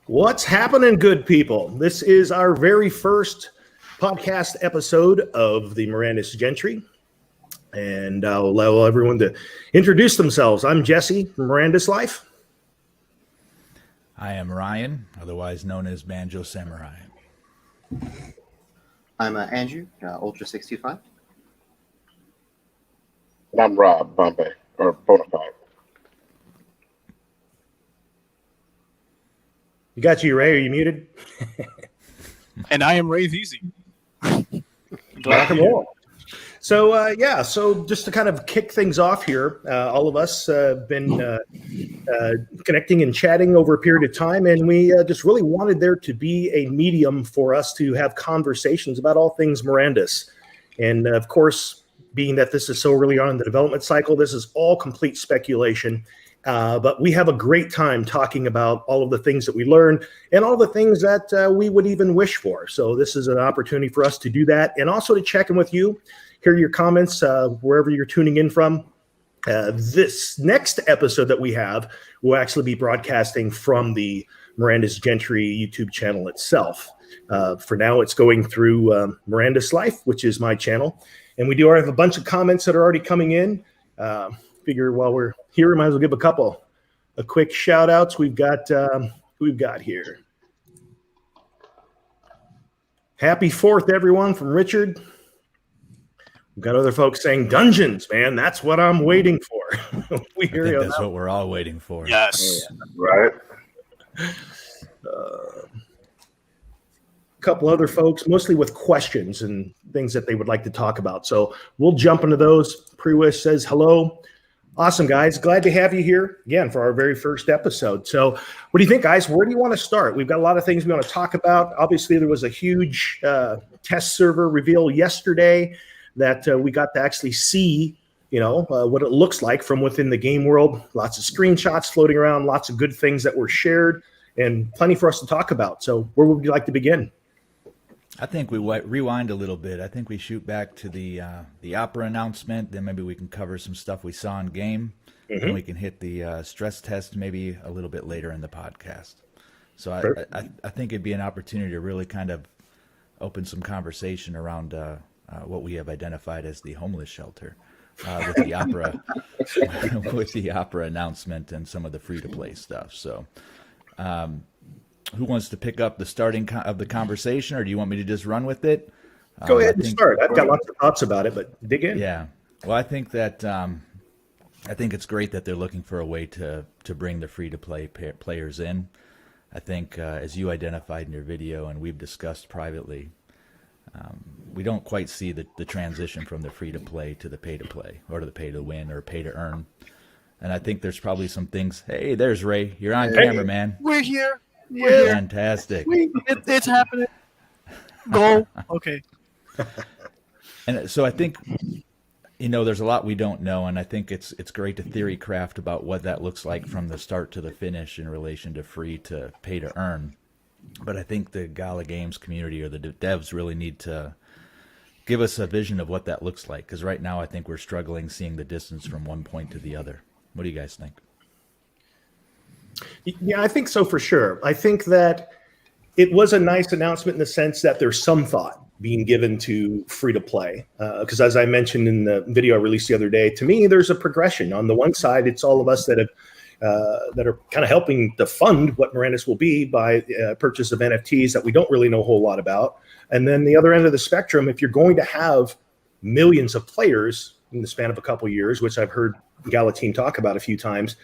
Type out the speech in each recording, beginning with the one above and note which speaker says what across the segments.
Speaker 1: What's happening, good people? This is our very first podcast episode of the Mirandus Gentry, and I'll allow everyone to introduce themselves. I'm Jesse from Mirandus Life.
Speaker 2: I am Ryan, otherwise known as Banjo Samurai.
Speaker 3: I'm Andrew, Ultra 625.
Speaker 4: And I'm Rob Bombay, or Bonafide.
Speaker 1: You got you, Ray. Are you muted?
Speaker 5: And I am Ray's Easy.
Speaker 1: Rock and roll. So just to kind of kick things off here, all of us have been connecting and chatting over a period of time, and we just really wanted there to be a medium for us to have conversations about all things Mirandus. And of course, being that this is so early on in the development cycle, this is all complete speculation. But we have a great time talking about all of the things that we learned and all the things that we would even wish for. So this is an opportunity for us to do that and also to check in with you, hear your comments wherever you're tuning in from. This next episode that we have will actually be broadcasting from the Mirandus Gentry YouTube channel itself. For now, it's going through Mirandus Life, which is my channel. And we do have a bunch of comments that are already coming in. Figure while we're here, we might as well give a quick shout outs. We've got here. Happy 4th, everyone, from Richard. We've got other folks saying dungeons, man. That's what I'm waiting for.
Speaker 2: I think that's what we're all waiting for.
Speaker 5: Yes.
Speaker 4: Yeah, right.
Speaker 1: A couple other folks, mostly with questions and things that they would like to talk about. So we'll jump into those. Prewish says hello. Awesome, guys. Glad to have you here again for our very first episode. So what do you think, guys? Where do you want to start? We've got a lot of things we want to talk about. Obviously, there was a huge test server reveal yesterday that we got to actually see, what it looks like from within the game world. Lots of screenshots floating around, lots of good things that were shared, and plenty for us to talk about. So where would you like to begin?
Speaker 2: I think we rewind a little bit. I think we shoot back to the opera announcement. Then maybe we can cover some stuff we saw in game. Mm-hmm. And we can hit the stress test maybe a little bit later in the podcast. So I think it'd be an opportunity to really kind of open some conversation around what we have identified as the homeless shelter with the opera with the opera announcement and some of the free-to-play stuff. So who wants to pick up the starting of the conversation, or do you want me to just run with it?
Speaker 1: Go ahead and start. I've got lots of thoughts about it, but dig in.
Speaker 2: Yeah. Well, I think that I think it's great that they're looking for a way to bring the free-to-play players in. I think as you identified in your video and we've discussed privately, we don't quite see the transition from the free-to-play to the pay-to-play or to the pay-to-win or pay-to-earn. And I think there's probably some things. Hey, there's Ray. You're on camera, man.
Speaker 5: We're here.
Speaker 2: Yeah. Fantastic.
Speaker 5: It's happening. Go. Okay.
Speaker 2: And so I think, there's a lot we don't know, and I think it's great to theory craft about what that looks like from the start to the finish in relation to free to pay to earn. But I think the Gala Games community or the devs really need to give us a vision of what that looks like, because right now I think we're struggling seeing the distance from one point to the other. What do you guys think?
Speaker 1: Yeah, I think so for sure. I think that it was a nice announcement in the sense that there's some thought being given to free to play. Because as I mentioned in the video I released the other day, to me, there's a progression. On the one side, it's all of us that are kind of helping to fund what Mirandus will be by purchase of NFTs that we don't really know a whole lot about. And then the other end of the spectrum, if you're going to have millions of players in the span of a couple of years, which I've heard the Gala team talk about a few times,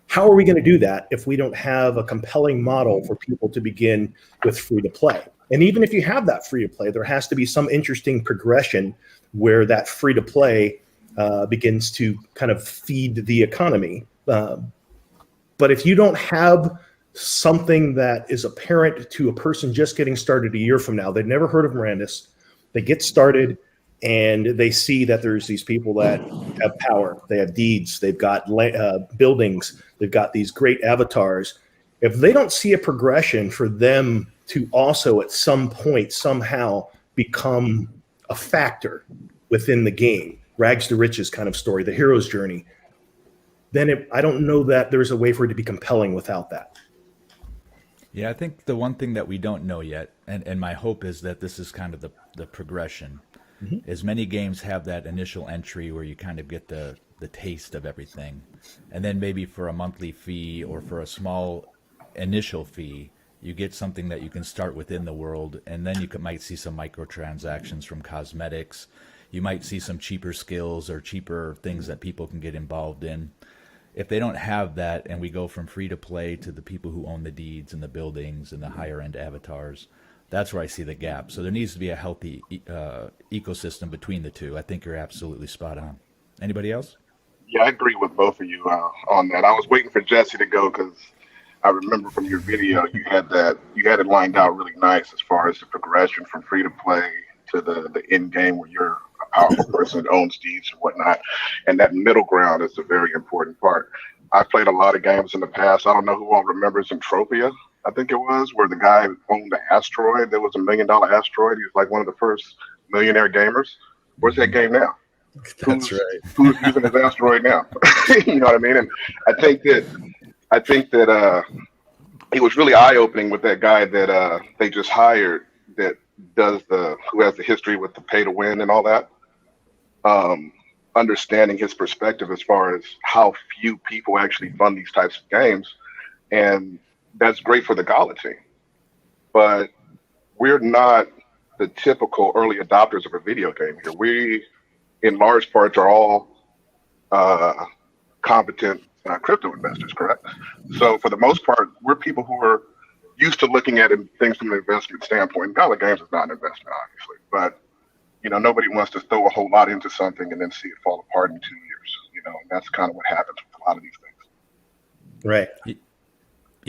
Speaker 1: how are we going to do that if we don't have a compelling model for people to begin with free to play? And even if you have that free to play, there has to be some interesting progression where that free to play begins to kind of feed the economy. But if you don't have something that is apparent to a person just getting started a year from now, they've never heard of Mirandus, they get started and they see that there's these people that have power, they have deeds, they've got buildings, they've got these great avatars. If they don't see a progression for them to also at some point somehow become a factor within the game, rags to riches kind of story, the hero's journey, then I don't know that there's a way for it to be compelling without that.
Speaker 2: Yeah, I think the one thing that we don't know yet, and my hope is that this is kind of the progression, is many games have that initial entry where you kind of get the taste of everything. And then maybe for a monthly fee or for a small initial fee, you get something that you can start within the world, and then you might see some microtransactions from cosmetics. You might see some cheaper skills or cheaper things that people can get involved in. If they don't have that, and we go from free to play to the people who own the deeds and the buildings and the higher end avatars, that's where I see the gap. So there needs to be a healthy ecosystem between the two. I think you're absolutely spot on. Anybody else?
Speaker 4: Yeah, I agree with both of you on that. I was waiting for Jesse to go because I remember from your video you had it lined out really nice as far as the progression from free to play to the end game where you're a powerful person that owns deeds and whatnot, and that middle ground is a very important part. I played a lot of games in the past. I don't know who all remembers Entropia, I think it was, where the guy owned the asteroid. There was $1 million asteroid. He was like one of the first millionaire gamers. Where's that game now?
Speaker 1: That's right.
Speaker 4: Who's using his asteroid now? You know what I mean? And I think that it was really eye opening with that guy that they just hired that who has the history with the pay to win and all that. Understanding his perspective as far as how few people actually fund these types of games, and that's great for the Gala team. But we're not the typical early adopters of a video game here. We, in large parts, are all competent crypto investors, correct? So for the most part, we're people who are used to looking at things from an investment standpoint. Gala Games is not an investment, obviously, but nobody wants to throw a whole lot into something and then see it fall apart in 2 years. And that's kind of what happens with a lot of these things.
Speaker 1: Right.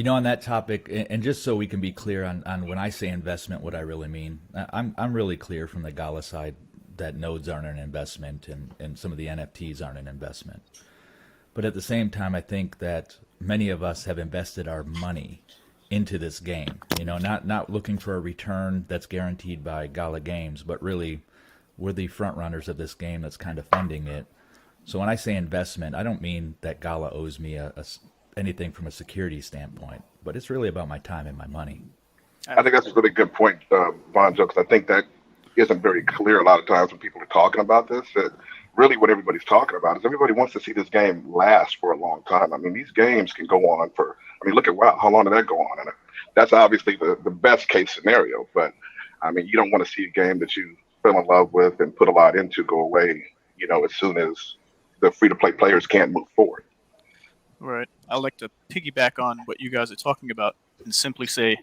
Speaker 2: On that topic, and just so we can be clear on when I say investment, what I really mean, I'm really clear from the Gala side that nodes aren't an investment and some of the NFTs aren't an investment. But at the same time, I think that many of us have invested our money into this game, not looking for a return that's guaranteed by Gala Games, but really we're the front runners of this game that's kind of funding it. So when I say investment, I don't mean that Gala owes me anything from a security standpoint, but it's really about my time and my money.
Speaker 4: I think that's a really good point, Bonjo, because I think that isn't very clear a lot of times when people are talking about this, that really what everybody's talking about is everybody wants to see this game last for a long time. I mean, these games can go on look at WoW, how long did that go on? And that's obviously the best case scenario, but I mean, you don't want to see a game that you fell in love with and put a lot into go away, as soon as the free-to-play players can't move forward.
Speaker 5: Right. I'd like to piggyback on what you guys are talking about and simply say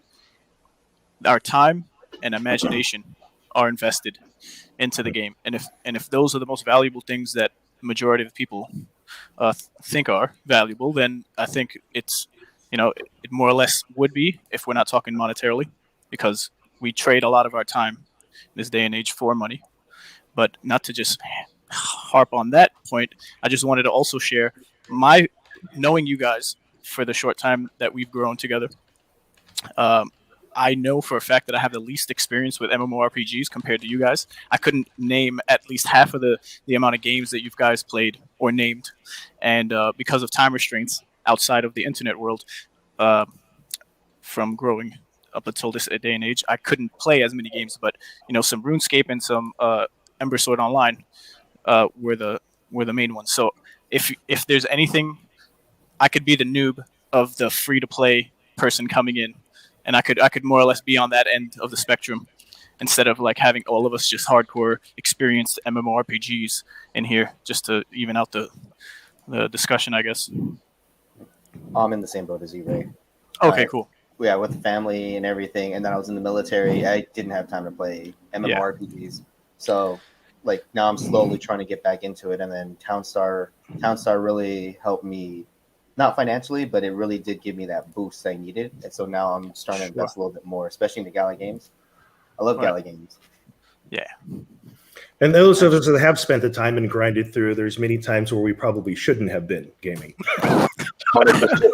Speaker 5: our time and imagination are invested into the game. And if those are the most valuable things that the majority of people think are valuable, then I think it's, it more or less would be if we're not talking monetarily, because we trade a lot of our time in this day and age for money. But not to just harp on that point, I just wanted to also share my knowing you guys for the short time that we've grown together. I know for a fact that I have the least experience with MMORPGs compared to you guys. I couldn't name at least half of the amount of games that you guys played or named. And because of time restraints outside of the internet world, from growing up until this day and age, I couldn't play as many games. But, some RuneScape and some Ember Sword Online were the main ones. So if there's anything, I could be the noob of the free-to-play person coming in. And I could more or less be on that end of the spectrum instead of like having all of us just hardcore experienced MMORPGs in here just to even out the discussion, I guess.
Speaker 3: I'm in the same boat as you, Ray.
Speaker 5: Okay, cool.
Speaker 3: Yeah, with family and everything, and then I was in the military. I didn't have time to play MMORPGs, so like now I'm slowly trying to get back into it. And then Townstar really helped me. Not financially, but it really did give me that boost I needed. And so now I'm starting to invest a little bit more, especially in the Gala Games. I love Gala Games.
Speaker 5: Yeah.
Speaker 1: And those of us that have spent the time and grinded through, there's many times where we probably shouldn't have been gaming.
Speaker 4: 100%.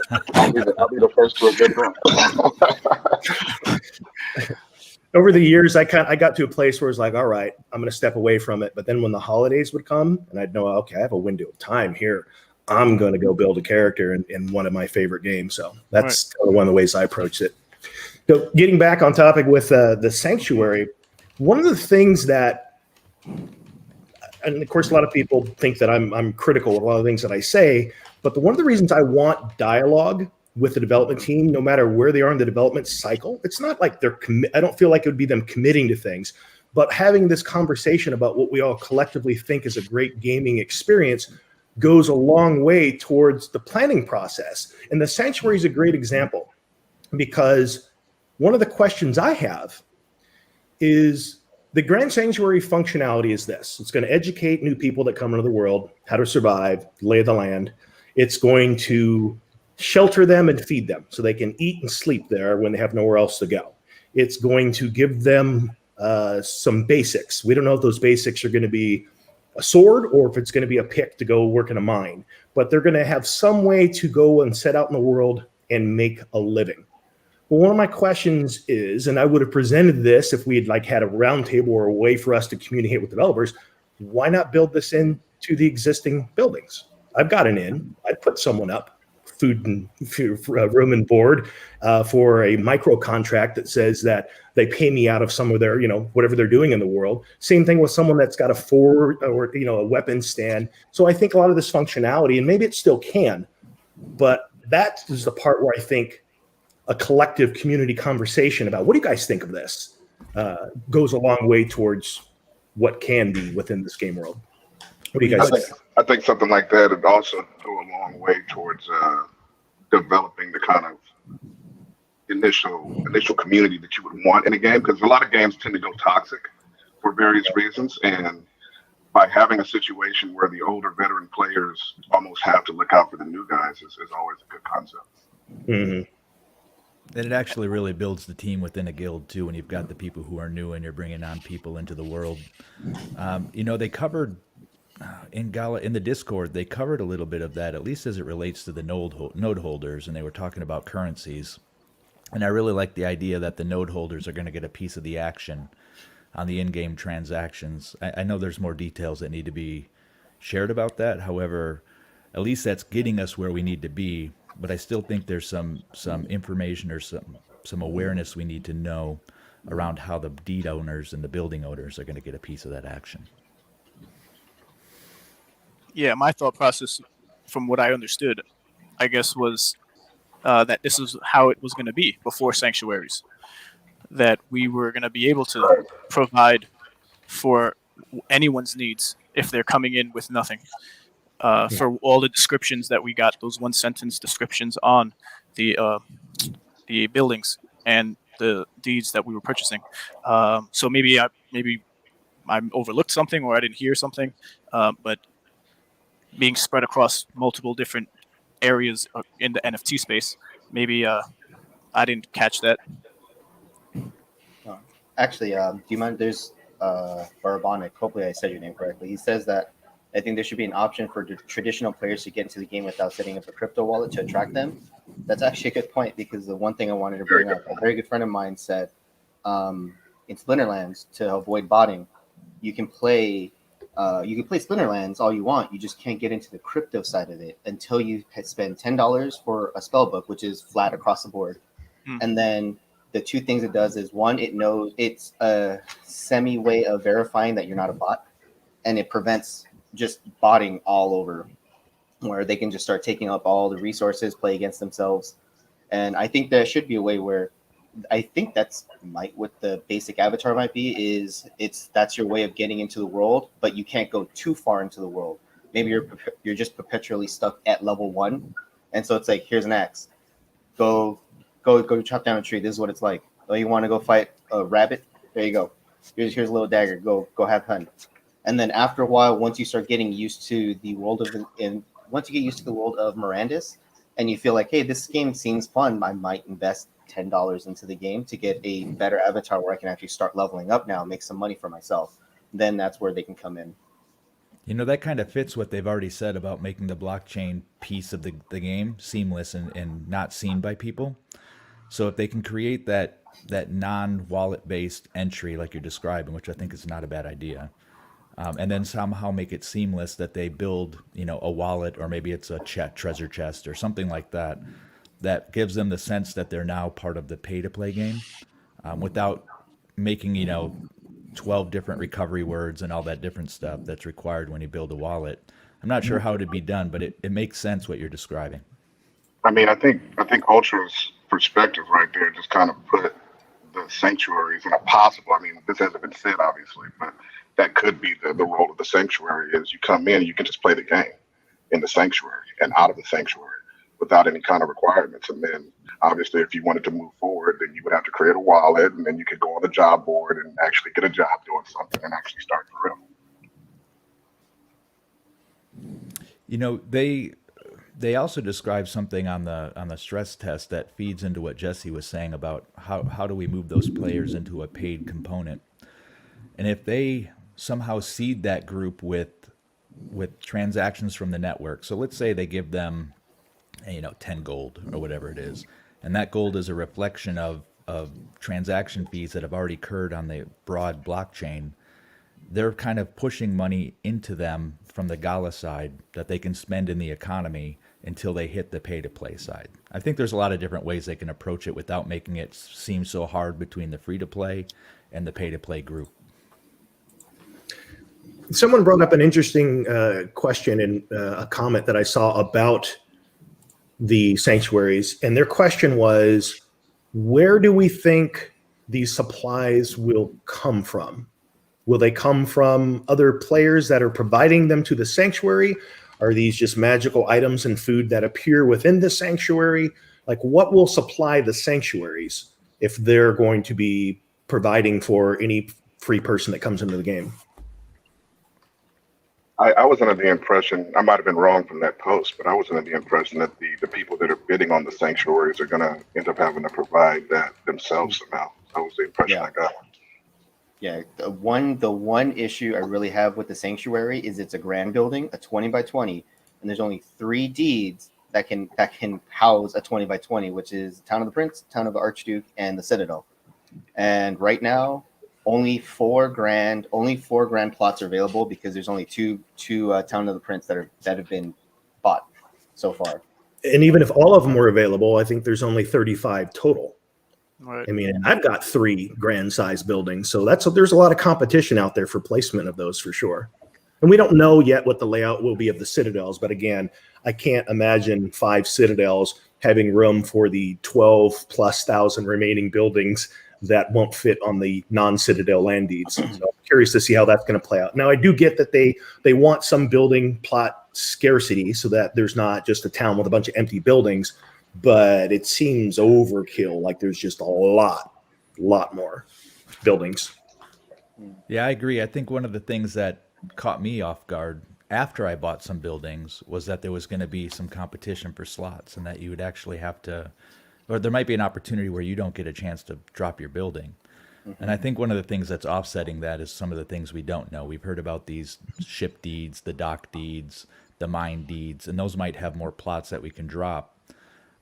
Speaker 4: I'll be the first to admit that.
Speaker 1: Over the years, I got to a place where it's like, all right, I'm going to step away from it. But then when the holidays would come, and I'd know, okay, I have a window of time here. I'm going to go build a character in one of my favorite games. So that's kind of one of the ways I approach it. So getting back on topic with the sanctuary, one of the things that, and of course, a lot of people think that I'm critical of a lot of things that I say, but one of the reasons I want dialogue with the development team, no matter where they are in the development cycle, it's not like I don't feel like it would be them committing to things, but having this conversation about what we all collectively think is a great gaming experience goes a long way towards the planning process. And the sanctuary is a great example, because one of the questions I have is, the Grand Sanctuary functionality is this. It's going to educate new people that come into the world how to survive, lay of the land. It's going to shelter them and feed them so they can eat and sleep there when they have nowhere else to go. It's going to give them some basics. We don't know if those basics are going to be a sword or if it's going to be a pick to go work in a mine, but they're going to have some way to go and set out in the world and make a living. Well, one of my questions is, and I would have presented this if we had had a roundtable or a way for us to communicate with developers, why not build this into the existing buildings? I've got an inn. I'd put someone up, food and room and board for a micro contract that says that they pay me out of some of their, whatever they're doing in the world. Same thing with someone that's got a forward or, a weapon stand. So I think a lot of this functionality, and maybe it still can, but that is the part where I think a collective community conversation about what do you guys think of this goes a long way towards what can be within this game world. What do you guys think?
Speaker 4: I think something like that would also go a long way towards developing the kind of initial community that you would want in a game, because a lot of games tend to go toxic for various reasons, and by having a situation where the older veteran players almost have to look out for the new guys is always a good concept.
Speaker 1: Mm-hmm.
Speaker 2: And it actually really builds the team within a guild too, when you've got the people who are new and you're bringing on people into the world. They covered in Gala, in the Discord, they covered a little bit of that, at least as it relates to the node holders, and they were talking about currencies. And I really like the idea that the node holders are going to get a piece of the action on the in-game transactions. I know there's more details that need to be shared about that. However, at least that's getting us where we need to be. But I still think there's some information or some awareness we need to know around how the deed owners and the building owners are going to get a piece of that action.
Speaker 5: Yeah, my thought process, from what I understood, I guess, was that this is how it was going to be before sanctuaries. That we were going to be able to provide for anyone's needs if they're coming in with nothing. For all the descriptions that we got, those one-sentence descriptions on the buildings and the deeds that we were purchasing. So maybe I overlooked something, or I didn't hear something, but being spread across multiple different areas in the NFT space, maybe I didn't catch that.
Speaker 3: Actually, do you mind? There's Barbonic. Hopefully, I said your name correctly. He says that I think there should be an option for traditional players to get into the game without setting up a crypto wallet to attract them. That's actually a good point, because the one thing I wanted to bring up, a very good friend of mine said, in Splinterlands, to avoid botting, you can play Splinterlands all you want. You just can't get into the crypto side of it until you spend $10 for a spell book, which is flat across the board. And then the two things it does is, one, it knows it's a semi way of verifying that you're not a bot, and it prevents just botting all over, where they can just start taking up all the resources, play against themselves. And I think there should be a way where, I think what the basic avatar might be, is that's your way of getting into the world, but you can't go too far into the world. Maybe you're just perpetually stuck at level 1, and so it's like, here's an axe, go chop down a tree. This is what it's like. Oh, you want to go fight a rabbit? There you go. Here's a little dagger. Go have fun. And then after a while, once you start getting used to the world once you get used to the world of Mirandus, and you feel like, hey, this game seems fun, I might invest $10 into the game to get a better avatar where I can actually start leveling up now, make some money for myself. Then that's where they can come in.
Speaker 2: That kind of fits what they've already said about making the blockchain piece of the game seamless and not seen by people. So if they can create that non-wallet based entry like you're describing, which I think is not a bad idea, and then somehow make it seamless that they build, a wallet, or maybe it's a treasure chest or something like that, that gives them the sense that they're now part of the pay-to-play game, without making 12 different recovery words and all that different stuff that's required when you build a wallet. I'm not sure how it'd be done, but it makes sense what you're describing.
Speaker 4: I mean, I think Ultra's perspective right there just kind of put the sanctuaries in a possible. I mean, this hasn't been said obviously, but that could be the role of the sanctuary. Is you come in, you can just play the game in the sanctuary and out of the sanctuary without any kind of requirements. And then obviously, if you wanted to move forward, then you would have to create a wallet, and then you could go on the job board and actually get a job doing something and actually start for real.
Speaker 2: They also describe something on the stress test that feeds into what Jesse was saying about how do we move those players into a paid component. And if they somehow seed that group with transactions from the network, so let's say they give them 10 gold or whatever it is, and that gold is a reflection of transaction fees that have already occurred on the broad blockchain, they're kind of pushing money into them from the Gala side that they can spend in the economy until they hit the pay-to-play side. I think there's a lot of different ways they can approach it without making it seem so hard between the free-to-play and the pay-to-play group.
Speaker 1: Someone brought up an interesting question in a comment that I saw about the sanctuaries, and their question was, where do we think these supplies will come from? Will they come from other players that are providing them to the sanctuary? Are these just magical items and food that appear within the sanctuary? Like, what will supply the sanctuaries if they're going to be providing for any free person that comes into the game?
Speaker 4: I was under the impression, I might have been wrong from that post, but I was under the impression that the people that are bidding on the sanctuaries are going to end up having to provide that themselves somehow. That was the impression I got.
Speaker 3: Yeah, the one issue I really have with the sanctuary is it's a grand building, a 20 by 20, and there's only 3 deeds that can house a 20 by 20, which is Town of the Prince, Town of the Archduke, and the Citadel. And right now, only 4 grand plots are available because there's only two Town of the Prince that have been bought so far.
Speaker 1: And even if all of them were available, I think there's only 35 total.
Speaker 5: Right.
Speaker 1: I mean, I've got 3 grand size buildings, so there's a lot of competition out there for placement of those for sure. And we don't know yet what the layout will be of the Citadels, but again, I can't imagine 5 Citadels having room for the 12,000+ remaining buildings that won't fit on the non-Citadel land deeds. So I'm curious to see how that's going to play out. Now, I do get that they want some building plot scarcity so that there's not just a town with a bunch of empty buildings, but it seems overkill. Like there's just a lot more buildings.
Speaker 2: Yeah, I agree. I think one of the things that caught me off guard after I bought some buildings was that there was going to be some competition for slots and that you would actually have to, or there might be an opportunity where you don't get a chance to drop your building. And I think one of the things that's offsetting that is some of the things we don't know. We've heard about these ship deeds, the dock deeds, the mine deeds, and those might have more plots that we can drop.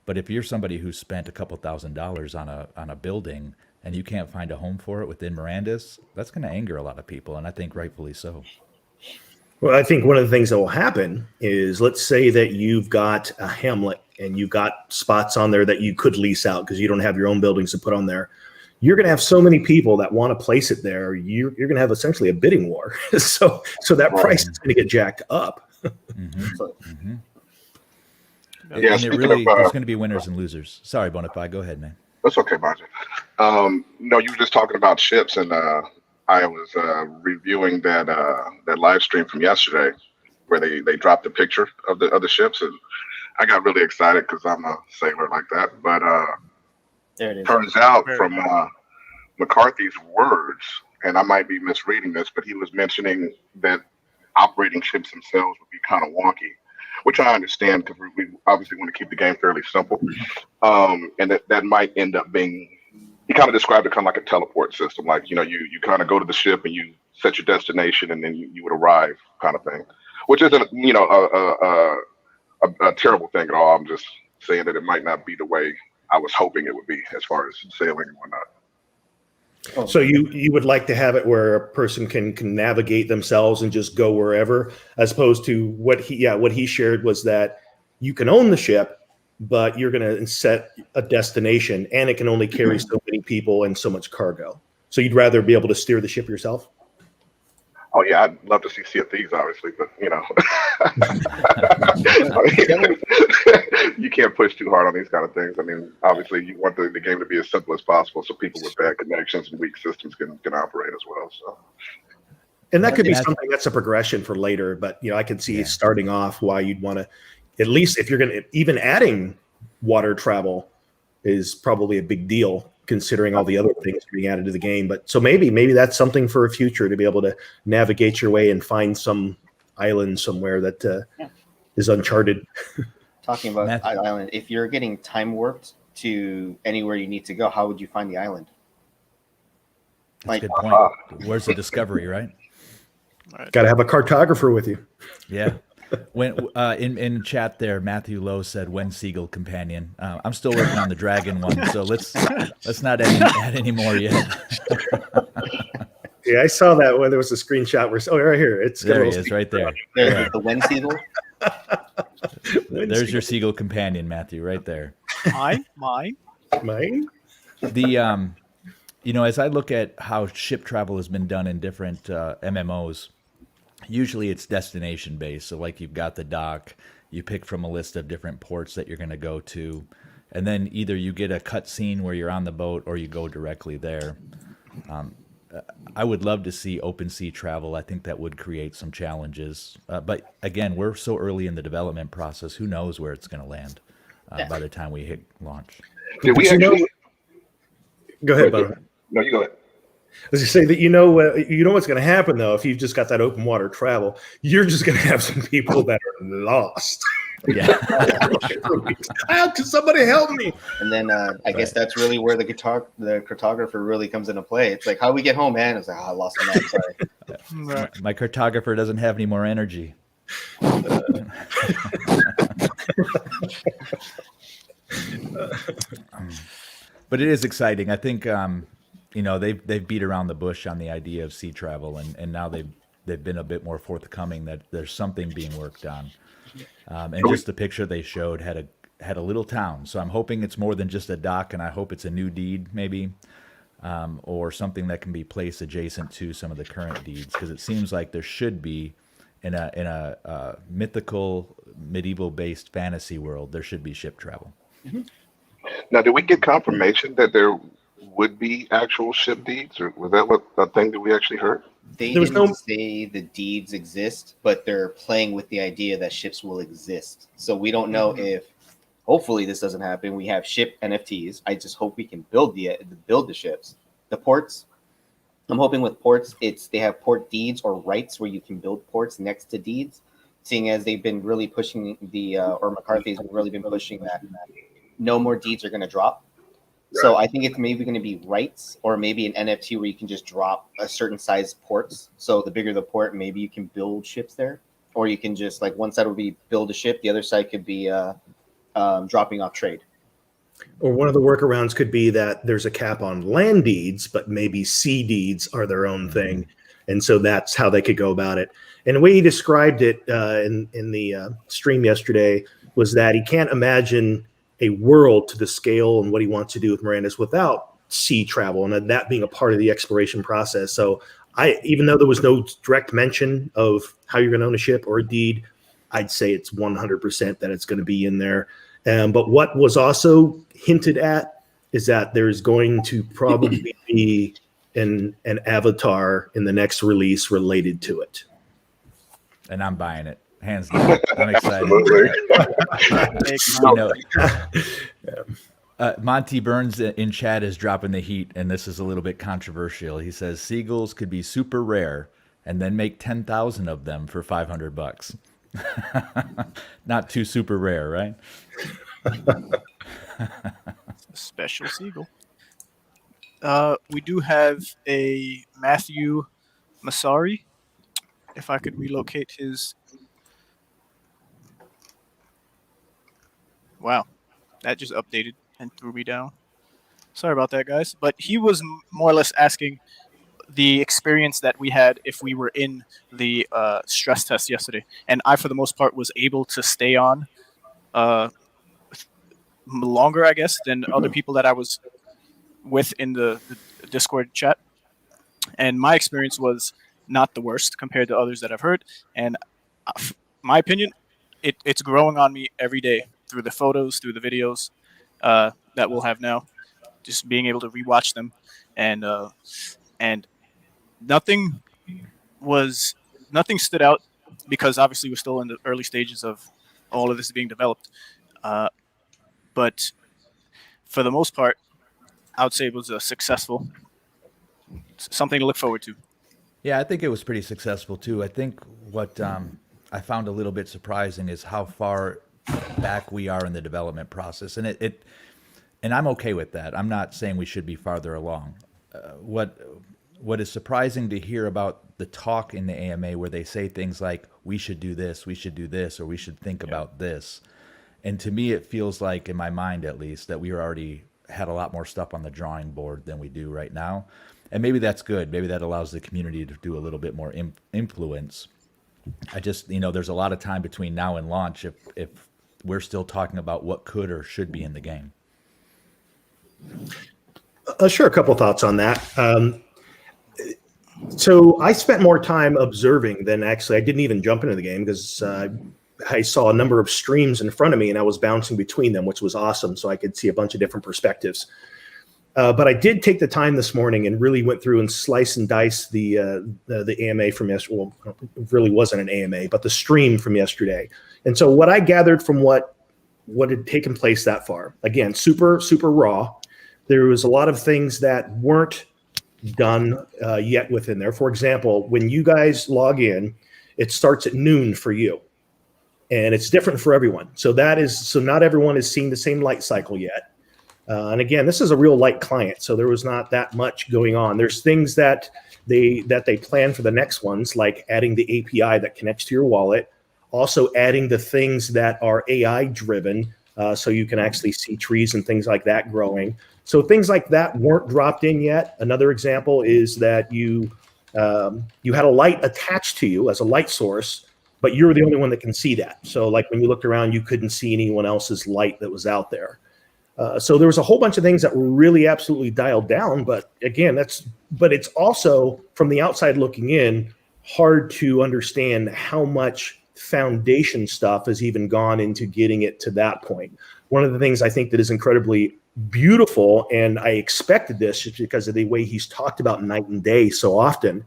Speaker 2: But if you're somebody who spent a couple $1,000s on a building and you can't find a home for it within Mirandus, that's going to anger a lot of people, and I think rightfully so.
Speaker 1: Well, I think one of the things that will happen is, let's say that you've got a Hamlet and you've got spots on there that you could lease out because you don't have your own buildings to put on there. You're going to have so many people that want to place it there. You're going to have essentially a bidding war. so that price is going to get jacked up.
Speaker 4: Yeah,
Speaker 2: and there's going to be winners and losers. Sorry, Bonafide, go ahead, man.
Speaker 4: That's okay, Margie. No, you were just talking about ships, and I was reviewing that live stream from yesterday where they dropped the picture of the ships, and I got really excited because I'm a sailor like that. But
Speaker 3: There it is.
Speaker 4: turns out from McCarthy's words, and I might be misreading this, but he was mentioning that operating ships themselves would be kind of wonky, which I understand because we obviously want to keep the game fairly simple. And that might end up being, he kind of described it kind of like a teleport system. Like, you kind of go to the ship and you set your destination and then you would arrive kind of thing, which isn't, a terrible thing at all. I'm just saying that it might not be the way I was hoping it would be as far as sailing and whatnot.
Speaker 1: So you would like to have it where a person can navigate themselves and just go wherever, as opposed to what he shared was that you can own the ship, but you're going to set a destination, and it can only carry so many people and so much cargo. So you'd rather be able to steer the ship yourself?
Speaker 4: Oh yeah, I'd love to see Sea of Thieves, obviously, but you know, you can't push too hard on these kind of things. I mean, obviously, you want the game to be as simple as possible, so people with bad connections and weak systems can operate as well. So,
Speaker 1: and that could be something that's a progression for later. But I can see starting off why you'd want to, at least if you're going to, even adding water travel is probably a big deal, considering all the other things being added to the game. But so maybe that's something for a future, to be able to navigate your way and find some island somewhere that is uncharted.
Speaker 3: Talking about island, if you're getting time warped to anywhere you need to go, how would you find the island?
Speaker 2: That's a good point. Where's the discovery, right?
Speaker 1: Got to have a cartographer with you.
Speaker 2: Yeah. When in chat there, Matthew Lowe said, "When Seagull companion." I'm still working on the dragon one, so let's not add any more yet.
Speaker 1: Yeah, I saw that when there was a screenshot where right here, it's
Speaker 2: there. He is right there.
Speaker 3: There's the When Seagull.
Speaker 2: There's your Seagull companion, Matthew, right there.
Speaker 5: Mine.
Speaker 2: The as I look at how ship travel has been done in different MMOs. Usually it's destination based. So like you've got the dock, you pick from a list of different ports that you're going to go to, and then either you get a cut scene where you're on the boat or you go directly there. I would love to see open sea travel. I think that would create some challenges. But again, we're so early in the development process. Who knows where it's going to land by the time we hit launch.
Speaker 4: Did we actually...
Speaker 1: Go ahead, Bo.
Speaker 4: No, you go ahead.
Speaker 1: As you say that, what's going to happen though if you've just got that open water travel, you're just going to have some people that are lost.
Speaker 2: Yeah,
Speaker 1: how can somebody help me?
Speaker 3: And then I guess that's really where the cartographer really comes into play. It's like, how we get home, man? It's like, I lost my map. Sorry.
Speaker 2: My cartographer doesn't have any more energy. But it is exciting. I think. They've beat around the bush on the idea of sea travel, and now they've been a bit more forthcoming that there's something being worked on. And just the picture they showed had a little town, so I'm hoping it's more than just a dock, and I hope it's a new deed maybe, or something that can be placed adjacent to some of the current deeds, because it seems like there should be in a mythical medieval based fantasy world there should be ship travel.
Speaker 3: Mm-hmm.
Speaker 4: Now, did we get confirmation that there would be actual ship deeds, or was that what a thing that we actually heard?
Speaker 3: They didn't say the deeds exist, but they're playing with the idea that ships will exist. So we don't know if, hopefully this doesn't happen. We have ship NFTs. I just hope we can build the ships. The ports, I'm hoping with ports, they have port deeds or rights where you can build ports next to deeds, seeing as they've been really pushing or McCarthy's really been pushing that no more deeds are going to drop. So I think it's maybe going to be rights, or maybe an NFT where you can just drop a certain size ports. So the bigger the port, maybe you can build ships there, or you can just like one side would be build a ship, the other side could be dropping off trade.
Speaker 1: Or one of the workarounds could be that there's a cap on land deeds, but maybe sea deeds are their own thing, and so that's how they could go about it. And the way he described it in the stream yesterday was that he can't imagine a world to the scale and what he wants to do with Mirandus without sea travel, and that being a part of the exploration process. So even though there was no direct mention of how you're going to own a ship or a deed, I'd say it's 100% that it's going to be in there. But what was also hinted at is that there's going to probably be an avatar in the next release related to it.
Speaker 2: And I'm buying it. Hands down. I'm excited. Monty Burns in chat is dropping the heat, and this is a little bit controversial. He says seagulls could be super rare and then make 10,000 of them for $500. Not too super rare, right?
Speaker 5: Special seagull. We do have a Matthew Masari. If I could relocate his... Wow, that just updated and threw me down. Sorry about that, guys. But he was more or less asking the experience that we had if we were in the stress test yesterday. And I, for the most part, was able to stay on longer, I guess, than other people that I was with in the Discord chat. And my experience was not the worst compared to others that I've heard. And my opinion, it's growing on me every day through the photos, through the videos that we'll have now, just being able to rewatch them, and nothing stood out because obviously we're still in the early stages of all of this being developed. But for the most part, I would say it was a successful, something to look forward to.
Speaker 2: Yeah, I think it was pretty successful too. I think what I found a little bit surprising is how far back we are in the development process, and and I'm okay with that. I'm not saying we should be farther along. What is surprising to hear about the talk in the AMA where they say things like, we should do this, or we should think about this. And to me, it feels like, in my mind at least, that we already had a lot more stuff on the drawing board than we do right now. And maybe that's good. Maybe that allows the community to do a little bit more influence. I just, there's a lot of time between now and launch if we're still talking about what could or should be in the game.
Speaker 1: Sure, a couple thoughts on that. So I spent more time observing than actually, I didn't even jump into the game because I saw a number of streams in front of me and I was bouncing between them, which was awesome. So I could see a bunch of different perspectives. But I did take the time this morning and really went through and slice and dice the AMA from yesterday. Well, it really wasn't an AMA, but the stream from yesterday. And so what I gathered from what had taken place that far, again, super, super raw. There was a lot of things that weren't done yet within there. For example, when you guys log in, it starts at noon for you. And it's different for everyone. So not everyone is seeing the same light cycle yet. And again, this is a real light client, so there was not that much going on. There's things that they plan for the next ones, like adding the API that connects to your wallet, also adding the things that are AI driven, so you can actually see trees and things like that growing. So things like that weren't dropped in yet. Another example is that you had a light attached to you as a light source, but you're the only one that can see that. So like when you looked around, you couldn't see anyone else's light that was out there. So there was a whole bunch of things that were really absolutely dialed down. But again, it's also, from the outside looking in, hard to understand how much foundation stuff has even gone into getting it to that point. One of the things I think that is incredibly beautiful, and I expected this just because of the way he's talked about night and day so often,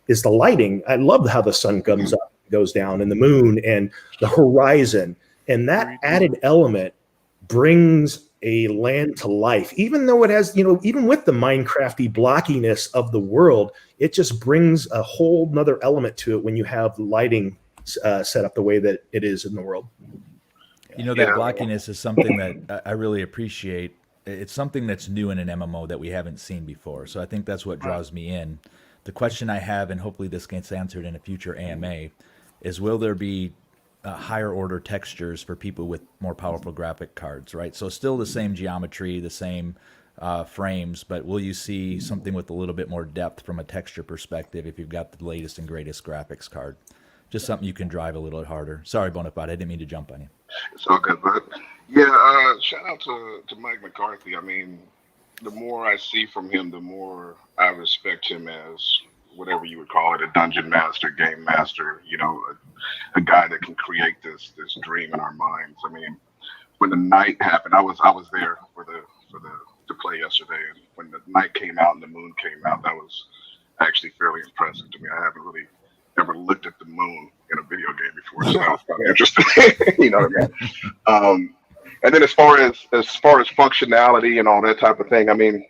Speaker 1: is the lighting. I love how the sun comes up, goes down, and the moon and the horizon. And that added element brings a land to life, even though it has, even with the Minecrafty blockiness of the world, it just brings a whole nother element to it when you have lighting set up the way that it is in the world.
Speaker 2: That blockiness is something that I really appreciate. It's something that's new in an MMO that we haven't seen before. So I think that's what draws me in. The question I have, and hopefully this gets answered in a future AMA, is will there be higher order textures for people with more powerful graphic cards, right? So still the same geometry, the same frames, but will you see something with a little bit more depth from a texture perspective if you've got the latest and greatest graphics card? Just something you can drive a little harder. Sorry, Bonafide, I didn't mean to jump on you.
Speaker 4: It's all good, but yeah, shout out to Mike McCarthy. I mean, the more I see from him, the more I respect him as whatever you would call it, a dungeon master, game master, a guy that can create this dream in our minds. I mean, when the night happened, I was there to play yesterday, and when the night came out and the moon came out, that was actually fairly impressive to me. I haven't really ever looked at the moon in a video game before, so that was kind of interesting. You know what I mean? And then as far as functionality and all that type of thing, I mean,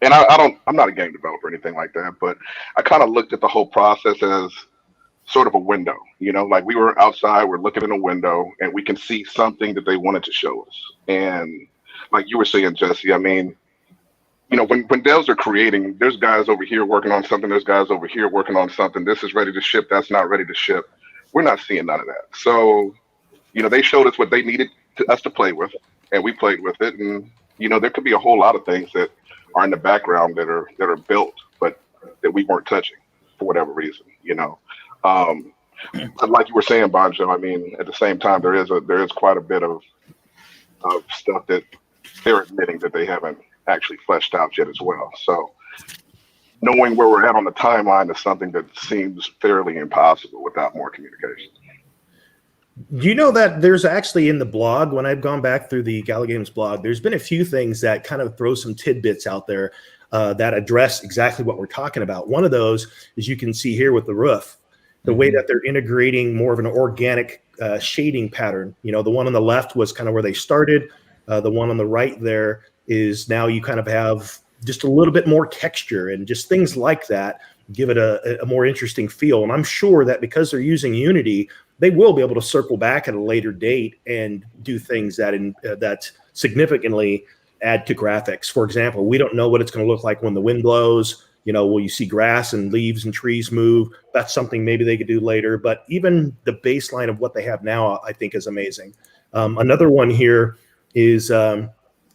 Speaker 4: and I'm not a game developer or anything like that, but I kind of looked at the whole process as sort of a window, like we were outside, we're looking in a window and we can see something that they wanted to show us. And like you were saying, Jesse, I mean, when devs are creating, there's guys over here working on something, there's guys over here working on something. This is ready to ship, that's not ready to ship. We're not seeing none of that. So, they showed us what they needed us to play with, and we played with it. And, there could be a whole lot of things that are in the background that are built, but that we weren't touching for whatever reason, But like you were saying, Banjo, I mean, at the same time, there is quite a bit of of stuff that they're admitting that they haven't actually fleshed out yet as well. So knowing where we're at on the timeline is something that seems fairly impossible without more communication.
Speaker 1: Do you know that there's actually in the blog, when I've gone back through the Gala Games blog, there's been a few things that kind of throw some tidbits out there that address exactly what we're talking about. One of those, as you can see here with the roof, the way that they're integrating more of an organic shading pattern. You know, the one on the left was kind of where they started. The one on the right there is now you kind of have just a little bit more texture, and just things like that give it a more interesting feel. And I'm sure that because they're using Unity, they will be able to circle back at a later date and do things that significantly add to graphics. For example, we don't know what it's going to look like when the wind blows. You know, will you see grass and leaves and trees move? That's something maybe they could do later. But even the baseline of what they have now, I think, is amazing. Another one here is, and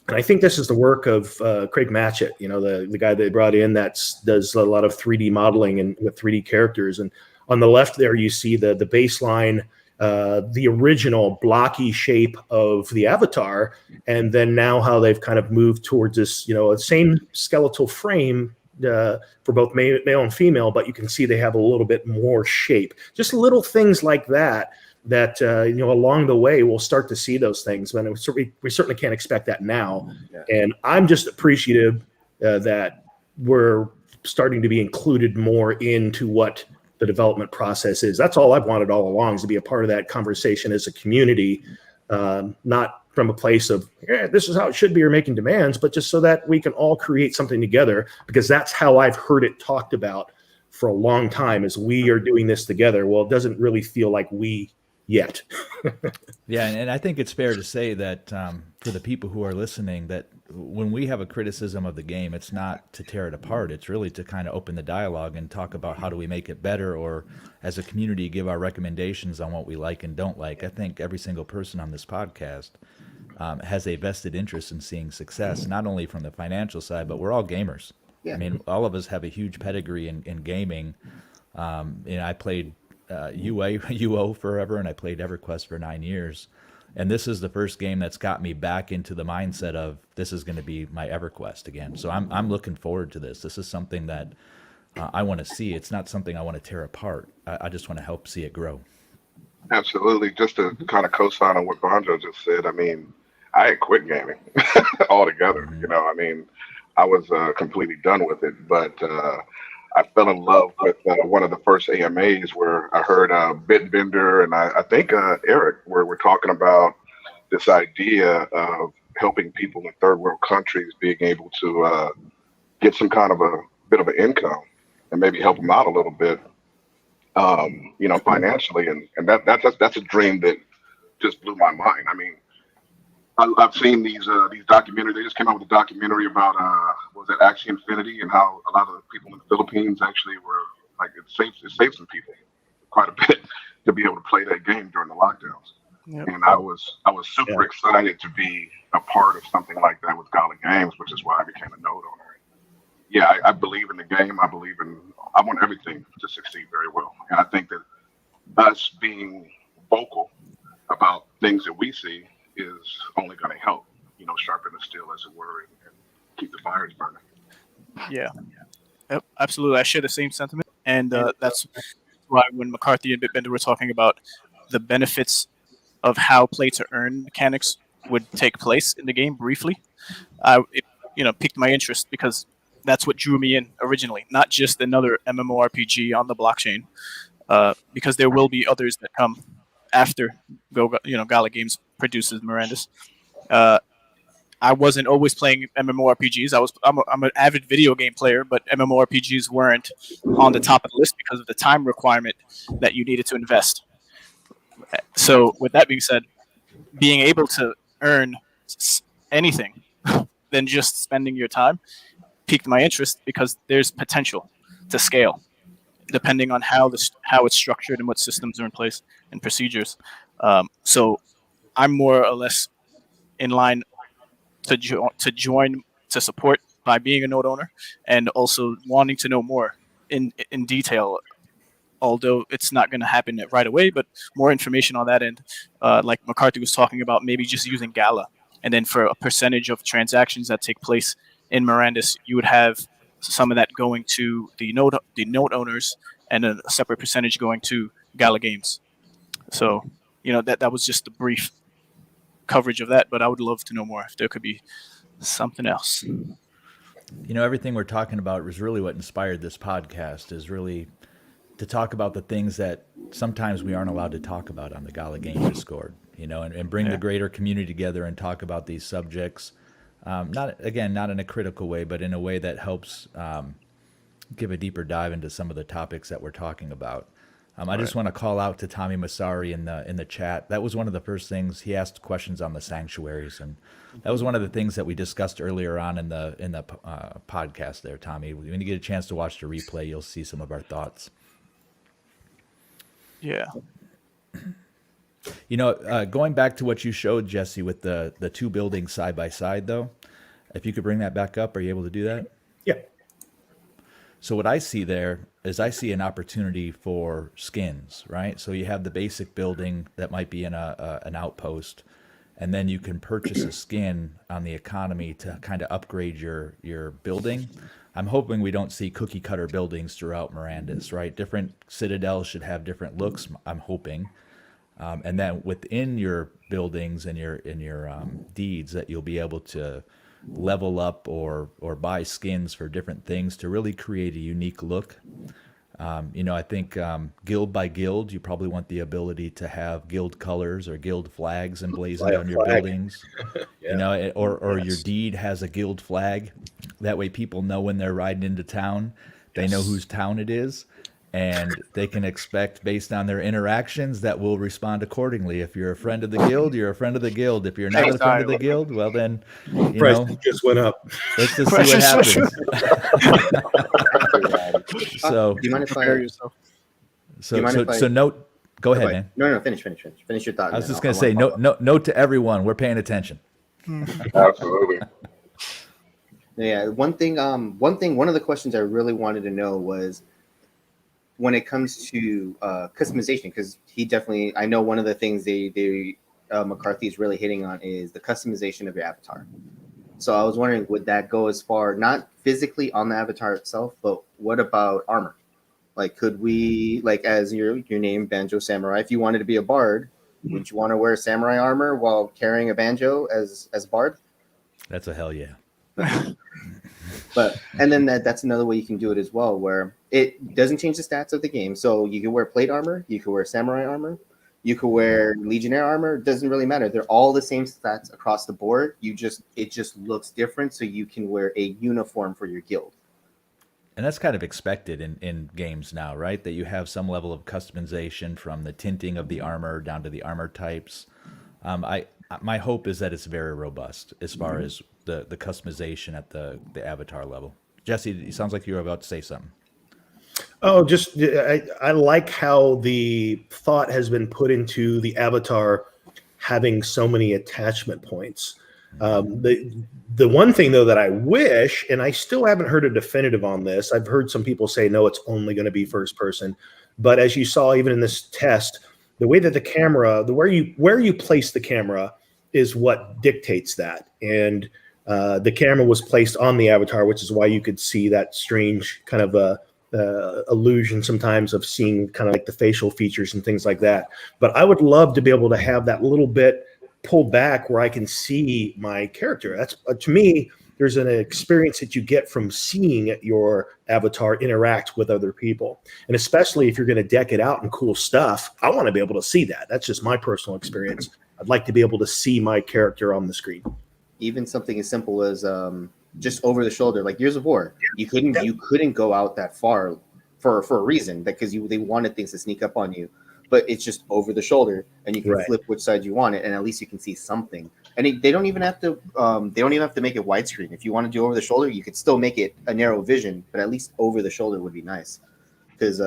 Speaker 1: I think this is the work of Craig Matchett, you know, the guy they brought in that does a lot of 3D modeling and with 3D characters. And on the left there, you see the baseline, the original blocky shape of the avatar, and then now how they've kind of moved towards this, you know, same skeletal frame for both male and female, but you can see they have a little bit more shape. Just little things like that you know, along the way we'll start to see those things. But we certainly can't expect that now. Yeah. And I'm just appreciative that we're starting to be included more into what the development process is. That's all I've wanted all along, is to be a part of that conversation as a community, not from a place of, this is how it should be, or making demands, but just so that we can all create something together, because that's how I've heard it talked about for a long time, is we are doing this together. Well, it doesn't really feel like we yet.
Speaker 2: Yeah, and I think it's fair to say that for the people who are listening, that when we have a criticism of the game, it's not to tear it apart. It's really to kind of open the dialogue and talk about how do we make it better, or as a community give our recommendations on what we like and don't like. I think every single person on this podcast has a vested interest in seeing success, not only from the financial side, but we're all gamers. Yeah. I mean, all of us have a huge pedigree in gaming. You know, I played UO forever, and I played EverQuest for 9 years. And this is the first game that's got me back into the mindset of this is going to be my EverQuest again. So I'm looking forward to this. This is something that I want to see. It's not something I want to tear apart. I just want to help see it grow.
Speaker 4: Absolutely. Just to kind of co-sign on what Bonjo just said, I mean, I had quit gaming altogether. You know, I mean, I was completely done with it, but I fell in love with one of the first AMAs where I heard Bitbender and I think Eric, where we're talking about this idea of helping people in third world countries being able to get some kind of a bit of an income and maybe help them out a little bit, you know, financially. And that's a dream that just blew my mind. I mean, I've seen these documentaries. They just came out with a documentary about was it Axie Infinity, and how a lot of the people in the Philippines actually were like, it saved some people quite a bit to be able to play that game during the lockdowns. Yep. And I was super excited to be a part of something like that with Gala Games, which is why I became a node owner. Yeah, I believe in the game. I want everything to succeed very well, and I think that us being vocal about things that we see is only going to help, you know, sharpen the steel, as it were, and keep the fires burning.
Speaker 5: Yeah. Yep, absolutely. I share the same sentiment, and that's why when McCarthy and Bitbender were talking about the benefits of how play-to-earn mechanics would take place in the game briefly, it piqued my interest, because that's what drew me in originally, not just another MMORPG on the blockchain, because there will be others that come after Gala Games produces Mirandus. I wasn't always playing MMORPGs. I'm an avid video game player, but MMORPGs weren't on the top of the list because of the time requirement that you needed to invest. So with that being said, being able to earn anything than just spending your time piqued my interest, because there's potential to scale depending on how it's structured and what systems are in place and procedures. So I'm more or less in line to join to support by being a node owner, and also wanting to know more in detail, although it's not going to happen right away, but more information on that end, like McCarthy was talking about, maybe just using Gala and then for a percentage of transactions that take place in Mirandus, you would have some of that going to the note owners, and a separate percentage going to Gala Games. So, that was just a brief coverage of that, but I would love to know more if there could be something else.
Speaker 2: Everything we're talking about was really what inspired this podcast, is really to talk about the things that sometimes we aren't allowed to talk about on the Gala Game Discord, and bring the greater community together and talk about these subjects. Not in a critical way, but in a way that helps give a deeper dive into some of the topics that we're talking about. I just want to call out to Tommy Masari in the chat. That was one of the first things he asked questions on the sanctuaries, and that was one of the things that we discussed earlier on in the podcast. There, Tommy, when you get a chance to watch the replay, you'll see some of our thoughts.
Speaker 5: Yeah.
Speaker 2: Going back to what you showed, Jesse, with the two buildings side by side, though, if you could bring that back up, are you able to do that?
Speaker 1: Yeah.
Speaker 2: So what I see there is I see an opportunity for skins, right? So you have the basic building that might be in an outpost, and then you can purchase a skin on the economy to kind of upgrade your building. I'm hoping we don't see cookie cutter buildings throughout Mirandus, right? Different citadels should have different looks, I'm hoping. And then within your buildings and your deeds, that you'll be able to level up or buy skins for different things to really create a unique look. I think guild by guild, you probably want the ability to have guild colors or guild flags emblazoned on your buildings. Yeah. Or your deed has a guild flag. That way people know when they're riding into town, they know whose town it is. And they can expect, based on their interactions, that we'll respond accordingly. If you're a friend of the guild, you're a friend of the guild. If you're not a friend of the guild, well then,
Speaker 1: price just went up.
Speaker 2: Let's just see what happens. So,
Speaker 3: do you mind if
Speaker 5: prepare yourself?
Speaker 2: So note. Go ahead, man.
Speaker 3: No. Finish your thought.
Speaker 2: I was just going to say, note to everyone, we're paying attention.
Speaker 4: Absolutely.
Speaker 3: Yeah. One of the questions I really wanted to know was, when it comes to customization, because I know one of the things McCarthy is really hitting on is the customization of your avatar. So I was wondering, would that go as far, not physically on the avatar itself, but what about armor? Like, could we, like, as your name, Banjo Samurai, if you wanted to be a bard, would you want to wear samurai armor while carrying a banjo as bard?
Speaker 2: That's a hell yeah.
Speaker 3: And then that's another way you can do it as well, where it doesn't change the stats of the game. So you can wear plate armor, you can wear samurai armor, you can wear legionnaire armor. It doesn't really matter. They're all the same stats across the board. It just looks different, so you can wear a uniform for your guild.
Speaker 2: And that's kind of expected in games now, right? That you have some level of customization, from the tinting of the armor down to the armor types. My hope is that it's very robust as far as the customization at the avatar level. Jesse, it sounds like you were about to say something.
Speaker 1: Oh, I like how the thought has been put into the avatar having so many attachment points. The one thing, though, that I wish, and I still haven't heard a definitive on this, I've heard some people say, no, it's only going to be first person. But as you saw, even in this test, the way that the camera, where you place the camera is what dictates that. And the camera was placed on the avatar, which is why you could see that strange kind of illusion sometimes of seeing kind of like the facial features and things like that. But I would love to be able to have that little bit pulled back where I can see my character. That's to me, there's an experience that you get from seeing your avatar interact with other people. And especially if you're going to deck it out in cool stuff, I want to be able to see that. That's just my personal experience. I'd like to be able to see my character on the screen.
Speaker 3: Even something as simple as just over the shoulder, like Gears of War. You couldn't go out that far for a reason, because they wanted things to sneak up on you. But it's just over the shoulder, and you can flip which side you want it, and at least you can see something. And they don't even have to. They don't even have to make it widescreen. If you want to do over the shoulder, you could still make it a narrow vision, but at least over the shoulder would be nice. Because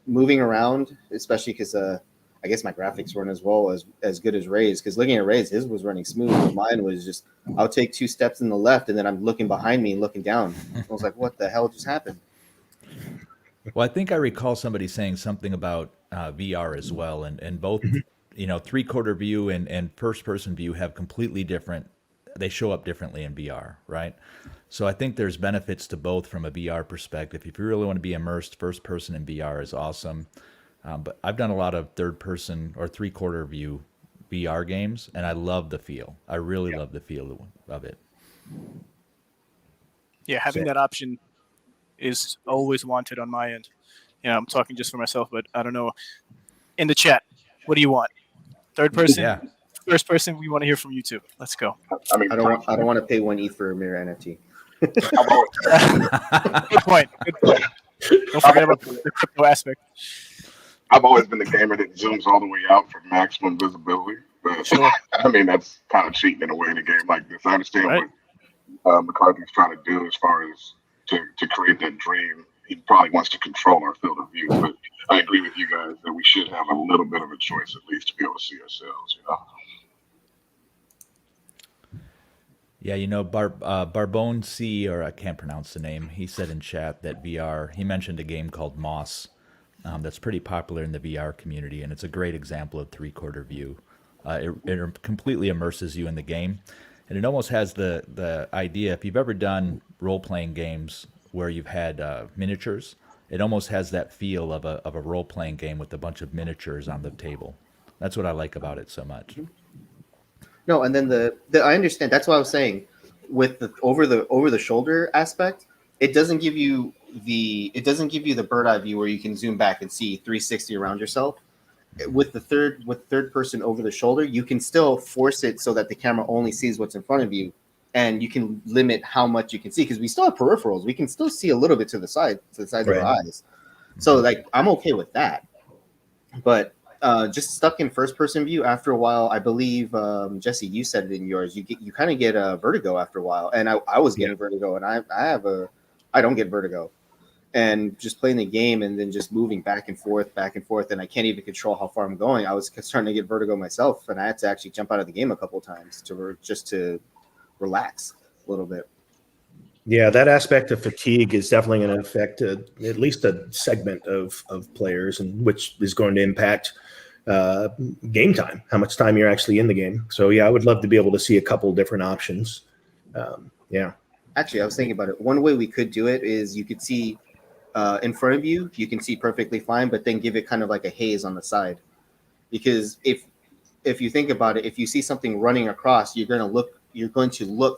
Speaker 3: moving around, especially because I guess my graphics weren't as good as Ray's. Because looking at Ray's, his was running smooth, but mine was just, I'll take 2 steps in the left, and then I'm looking behind me and looking down. I was like, what the hell just happened?
Speaker 2: Well, I think I recall somebody saying something about VR as well, and both, 3/4 view and first-person view have completely different they show up differently in VR, right? So I think there's benefits to both from a VR perspective. If you really want to be immersed, first person in VR is awesome. But I've done a lot of third person or 3/4 view VR games, and I love the feel. I really love the feel of it.
Speaker 5: Yeah, having that option is always wanted on my end. I'm talking just for myself, but I don't know. In the chat, what do you want? Third person?
Speaker 2: Yeah.
Speaker 5: First person? We want to hear from you too. Let's go.
Speaker 3: I don't want to pay 1 ETH for a mirror NFT.
Speaker 5: Good point. Don't forget about the crypto aspect.
Speaker 4: I've always been the gamer that zooms all the way out for maximum visibility. But
Speaker 5: Sure.
Speaker 4: I mean, that's kind of cheating in a way in a game like this. I understand what McCarthy's trying to do as far as to create that dream. He probably wants to control our field of view, but I agree with you guys that we should have a little bit of a choice at least to be able to see ourselves,
Speaker 2: Yeah, Barbone C, or I can't pronounce the name, he said in chat that VR, he mentioned a game called Moss that's pretty popular in the VR community, and it's a great example of 3/4 view. It completely immerses you in the game, and it almost has the idea, if you've ever done role-playing games where you've had miniatures, it almost has that feel of a role-playing game with a bunch of miniatures on the table. That's what I like about it so much.
Speaker 3: No, and then I understand. That's what I was saying with the over the shoulder aspect. It doesn't give you the bird eye view where you can zoom back and see 360 around yourself. With third person over the shoulder, you can still force it so that the camera only sees what's in front of you, and you can limit how much you can see because we still have peripherals. We can still see a little bit to the side of our eyes. So like I'm okay with that, but just stuck in first person view after a while. I believe Jesse, you said it in yours. You kind of get a vertigo after a while, and I was getting vertigo, and I don't get vertigo, and just playing the game and then just moving back and forth, and I can't even control how far I'm going. I was starting to get vertigo myself, and I had to actually jump out of the game a couple of times to relax a little bit.
Speaker 1: Yeah, that aspect of fatigue is definitely going to affect at least a segment of players, and which is going to impact game time, how much time you're actually in the game. So yeah, I would love to be able to see a couple different options.
Speaker 3: Actually, I was thinking about it. One way we could do it is you could see in front of you, you can see perfectly fine, but then give it kind of like a haze on the side. Because if you think about it, if you see something running across, you're going to look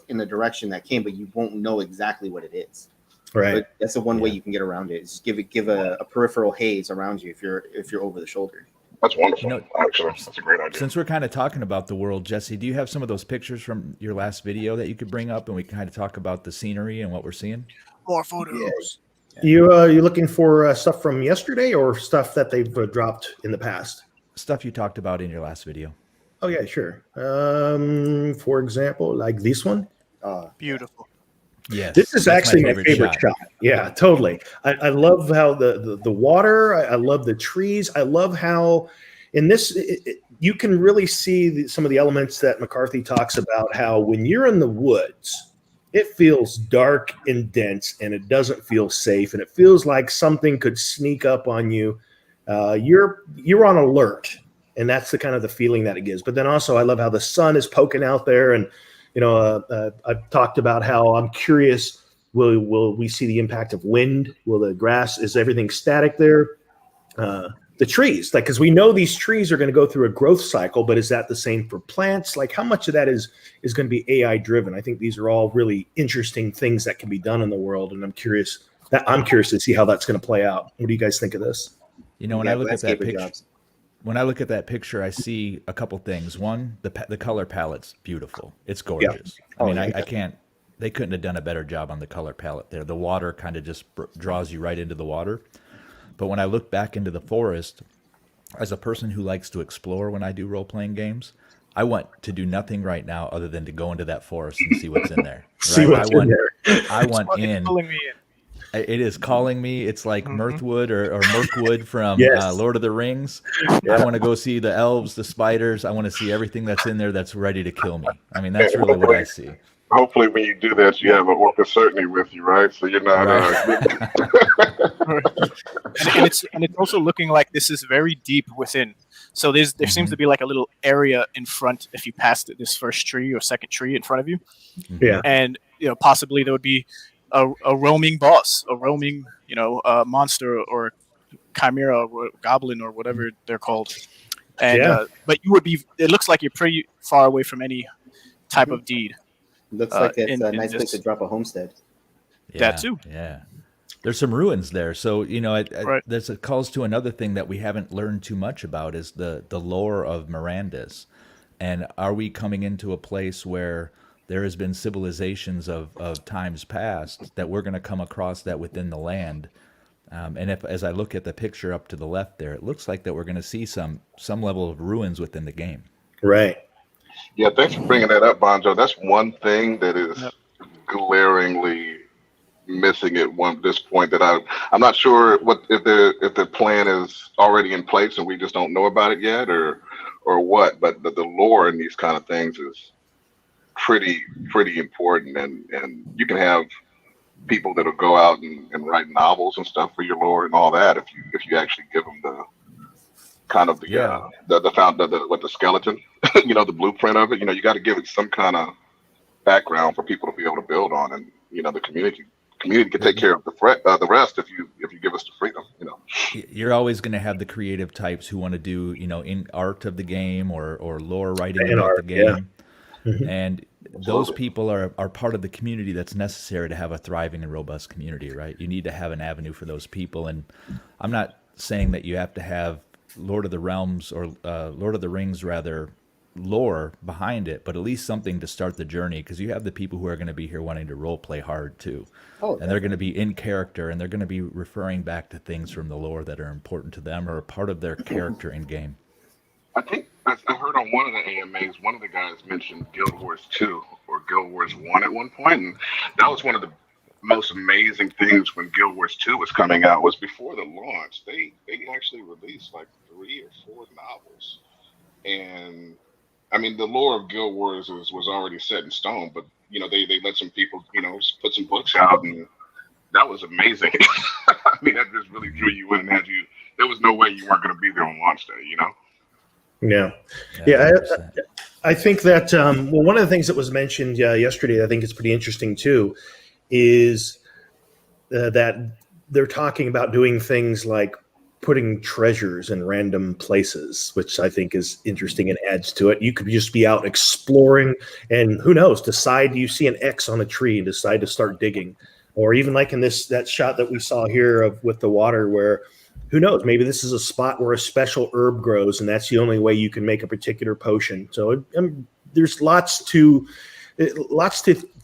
Speaker 3: in the direction that came, but you won't know exactly what it is.
Speaker 1: Right.
Speaker 3: But that's the one way you can get around it. Is give a peripheral haze around you if you're over the shoulder.
Speaker 4: That's wonderful. Actually, that's a great idea.
Speaker 2: Since we're kind of talking about the world, Jesse, do you have some of those pictures from your last video that you could bring up, and we can kind of talk about the scenery and what we're seeing?
Speaker 5: More photos.
Speaker 1: Yeah. You looking for stuff from yesterday or stuff that they've dropped in the past?
Speaker 2: Stuff you talked about in your last video.
Speaker 1: Oh yeah, sure. For example, like this one.
Speaker 5: Beautiful.
Speaker 2: Yes,
Speaker 1: this is actually my favorite shot. Yeah, totally. I love how the water. I love the trees. I love how in this you can really see some of the elements that McCarthy talks about. How when you're in the woods, it feels dark and dense, and it doesn't feel safe, and it feels like something could sneak up on you. You're on alert. And that's the kind of the feeling that it gives. But then also I love how the sun is poking out there. And, I've talked about how I'm curious, will we see the impact of wind? Will the grass, is everything static there? The trees, like, because we know these trees are going to go through a growth cycle, but is that the same for plants? Like how much of that is going to be AI driven? I think these are all really interesting things that can be done in the world. And I'm curious to see how that's going to play out. What do you guys think of this?
Speaker 2: When I look at that picture, when I look at that picture, I see a couple things. One, the color palette's beautiful. It's gorgeous. Yeah. I can't. They couldn't have done a better job on the color palette there. The water kind of just draws you right into the water. But when I look back into the forest, as a person who likes to explore when I do role-playing games, I want to do nothing right now other than to go into that forest and see what's in there.
Speaker 1: See what's in there.
Speaker 2: I want in.
Speaker 5: Pulling me in.
Speaker 2: It is calling me. It's like Mirthwood or Mirkwood from Lord of the Rings. Yeah. I want to go see the elves, the spiders. I want to see everything that's in there that's ready to kill me. I mean, that's really what I see.
Speaker 4: Hopefully, when you do that, you have an orca certainly with you, right? So you're not.
Speaker 5: And it's also looking like this is very deep within. So there seems to be like a little area in front if you passed this first tree or second tree in front of you.
Speaker 1: Yeah.
Speaker 5: And possibly there would be a roaming boss, a roaming monster or chimera or goblin or whatever they're called. And but you would be. It looks like you're pretty far away from any type of deed.
Speaker 3: Looks like it's a nice
Speaker 5: in
Speaker 3: place to drop a homestead.
Speaker 5: That too.
Speaker 2: Yeah. There's some ruins there. So,
Speaker 5: Right.
Speaker 2: there's a calls to another thing that we haven't learned too much about is the lore of Mirandus. And are we coming into a place where there has been civilizations of times past that we're going to come across that within the land? And as I look at the picture up to the left there, it looks like that we're going to see some level of ruins within the game.
Speaker 1: Right.
Speaker 4: Yeah, thanks for bringing that up, Bonjo. That's one thing that is glaringly missing at this point that I'm not sure if the plan is already in place and we just don't know about it yet or what, but the lore in these kind of things is pretty important, and you can have people that'll go out and write novels and stuff for your lore and all that if you actually give them the kind of the skeleton, the blueprint of it. You got to give it some kind of background for people to be able to build on, and the community can take care of the rest if you give us the freedom.
Speaker 2: You're always going to have the creative types who want to do in art of the game or lore writing about the game, and those people are part of the community that's necessary to have a thriving and robust community, right? You need to have an avenue for those people, and I'm not saying that you have to have Lord of the Realms or Lord of the Rings rather lore behind it, but at least something to start the journey, because you have the people who are going to be here wanting to role play hard too. And they're going to be in character, and they're going to be referring back to things from the lore that are important to them or a part of their character in game.
Speaker 4: I think I heard on one of the AMAs, one of the guys mentioned Guild Wars 2 or Guild Wars 1 at one point, and that was one of the most amazing things when Guild Wars 2 was coming out. Was before the launch, they actually released like 3 or 4 novels, and I mean the lore of Guild Wars was already set in stone, but they let some people put some books out, and that was amazing. I mean, that just really drew you in and had you. There was no way you weren't going to be there on launch day,
Speaker 1: Yeah. I think that one of the things that was mentioned yesterday, I think it's pretty interesting too, is that they're talking about doing things like putting treasures in random places, which I think is interesting and adds to it. You could just be out exploring, and who knows, decide you see an X on a tree and decide to start digging, or even like in that shot that we saw here with the water, where who knows, maybe this is a spot where a special herb grows, and that's the only way you can make a particular potion. So there's lots to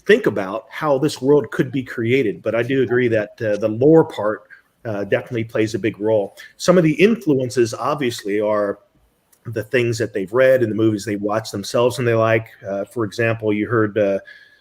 Speaker 1: think about how this world could be created. But I do agree that the lore part definitely plays a big role. Some of the influences obviously are the things that they've read in the movies they watch themselves and they like. For example, you heard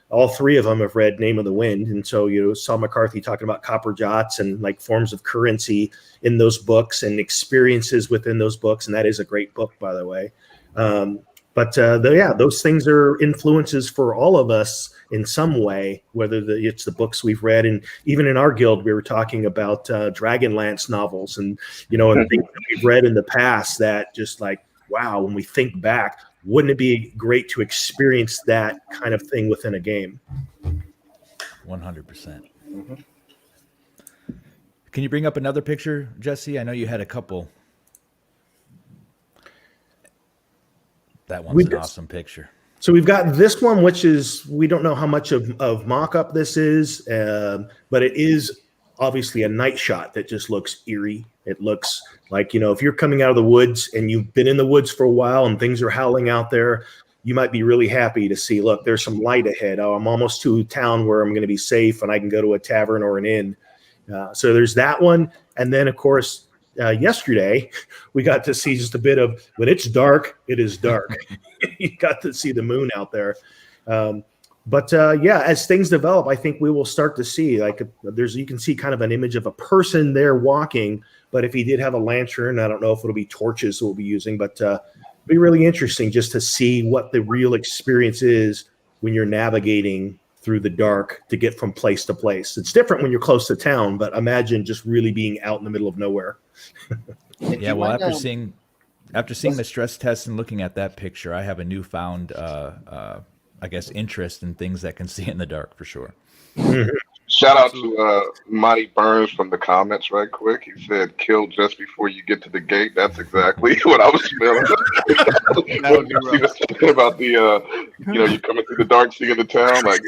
Speaker 1: all 3 of them have read Name of the Wind, and so saw McCarthy talking about copper jots and like forms of currency in those books and experiences within those books, and that is a great book, by the way. But those things are influences for all of us in some way, whether it's the books we've read, and even in our guild, we were talking about Dragonlance novels and and things that we've read in the past that just like, wow, when we think back, wouldn't it be great to experience that kind of thing within a game?
Speaker 2: 100%. Can you bring up another picture, Jesse? I know you had a couple. That one's an awesome picture.
Speaker 1: So we've got this one, which is, we don't know how much of mock-up this is, but it is obviously a night shot that just looks eerie. It looks like, if you're coming out of the woods and you've been in the woods for a while and things are howling out there, you might be really happy to see, look, there's some light ahead. Oh, I'm almost to a town where I'm going to be safe and I can go to a tavern or an inn. So there's that one. And then, of course, yesterday, we got to see just a bit of, when it's dark, it is dark. You got to see the moon out there. But as things develop, I think we will start to see, like, you can see kind of an image of a person there walking, but if he did have a lantern, I don't know if it'll be torches we'll be using, but it'll be really interesting just to see what the real experience is when you're navigating through the dark to get from place to place. It's different when you're close to town, but imagine just really being out in the middle of nowhere.
Speaker 2: Yeah, well, after seeing... After seeing the stress test and looking at that picture, I have a newfound, I guess, interest in things that can see in the dark for sure.
Speaker 4: Shout out to Monty Burns from the comments right quick. He said, "Kill just before you get to the gate." That's exactly what I was feeling.
Speaker 5: That would be rough.
Speaker 4: He was talking about the, you coming through the dark, seeing the town. Like,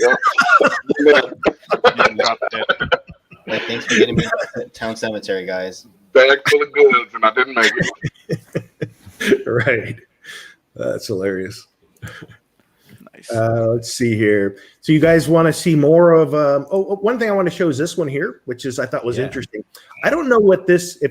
Speaker 3: Like, thanks for getting me to Town Cemetery, guys.
Speaker 4: bag full of goods, and I didn't make it.
Speaker 1: Right. That's hilarious.
Speaker 5: Nice.
Speaker 1: Let's see here. So you guys want to see more of? One thing I want to show is this one here, which is I thought was interesting. I don't know if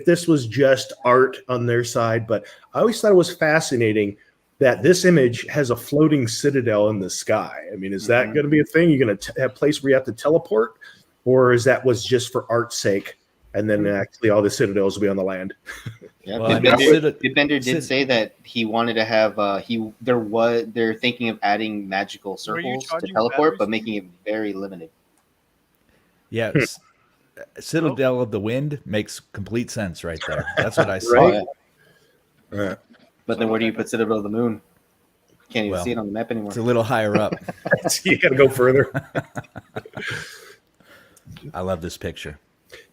Speaker 1: this was just art on their side, but I always thought it was fascinating that this image has a floating citadel in the sky. I mean, is that going to be a thing? You're going to have a place where you have to teleport, or is that was just for art's sake? And then actually all the citadels will be on the land.
Speaker 3: Yeah,
Speaker 2: Well,
Speaker 3: Bender did say that he wanted to have they're thinking of adding magical circles to
Speaker 5: charging
Speaker 3: teleport,
Speaker 5: batteries?
Speaker 3: but making it very limited.
Speaker 2: Yeah, Citadel of the Wind makes complete sense right there. That's what I see.
Speaker 1: Right.
Speaker 3: But then where do you put Citadel of the Moon? Can't even
Speaker 2: Well,
Speaker 3: see it on the map anymore.
Speaker 2: It's a little higher up.
Speaker 1: You got to go further.
Speaker 2: I love this picture.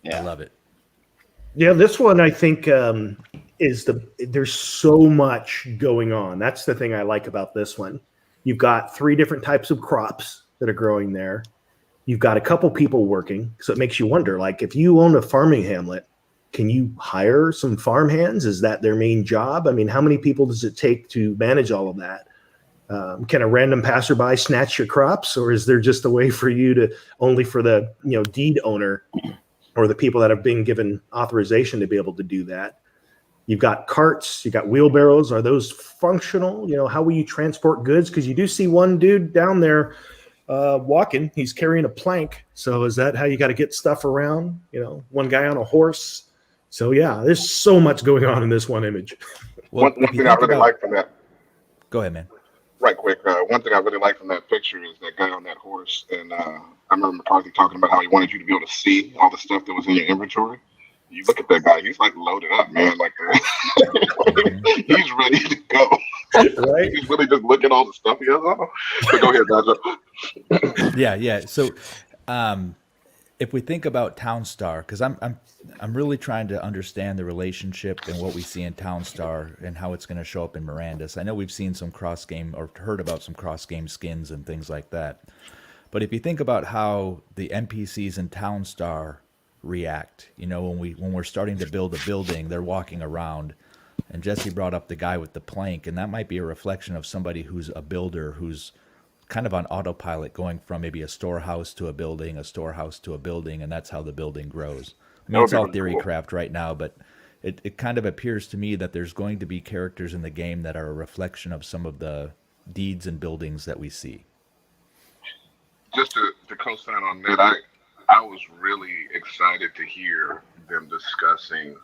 Speaker 3: Yeah.
Speaker 2: I love it.
Speaker 1: Yeah, this one I think there's so much going on. That's the thing I like about this one. You've got 3 different types of crops that are growing there. You've got a couple people working, so it makes you wonder, like, if you own a farming hamlet, can you hire some farm hands? Is that their main job? I mean, how many people does it take to manage all of that? Can a random passerby snatch your crops, or is there just a way for you to only for the deed owner or the people that have been given authorization to be able to do that? You've got carts, you've got wheelbarrows. Are those functional? How will you transport goods? Because you do see one dude down there walking. He's carrying a plank. So is that how you got to get stuff around? One guy on a horse. So yeah, there's so much going on in this one image.
Speaker 2: Well,
Speaker 4: One thing I really like from that.
Speaker 2: Go ahead, man.
Speaker 4: Right quick. One thing I really like from that picture is that guy on that horse. And I remember McCarthy talking about how he wanted you to be able to see all the stuff that was in your inventory. You look at that guy; he's like loaded up, man. Like he's ready to go.
Speaker 1: Right?
Speaker 4: He's really just looking at all the stuff he has on. So go ahead, Dodger.
Speaker 2: Yeah. So, if we think about Townstar, because I'm really trying to understand the relationship and what we see in Townstar and how it's going to show up in Mirandus. I know we've seen some cross game or heard about some cross game skins and things like that. But if you think about how the NPCs in Townstar react, when we're starting to build a building, they're walking around, and Jesse brought up the guy with the plank, and that might be a reflection of somebody who's a builder who's kind of on autopilot, going from maybe a storehouse to a building, and that's how the building grows. I mean, it's all theory craft right now, but it kind of appears to me that there's going to be characters in the game that are a reflection of some of the deeds and buildings that we see.
Speaker 4: Just to co-sign on that, I was really excited to hear them discussing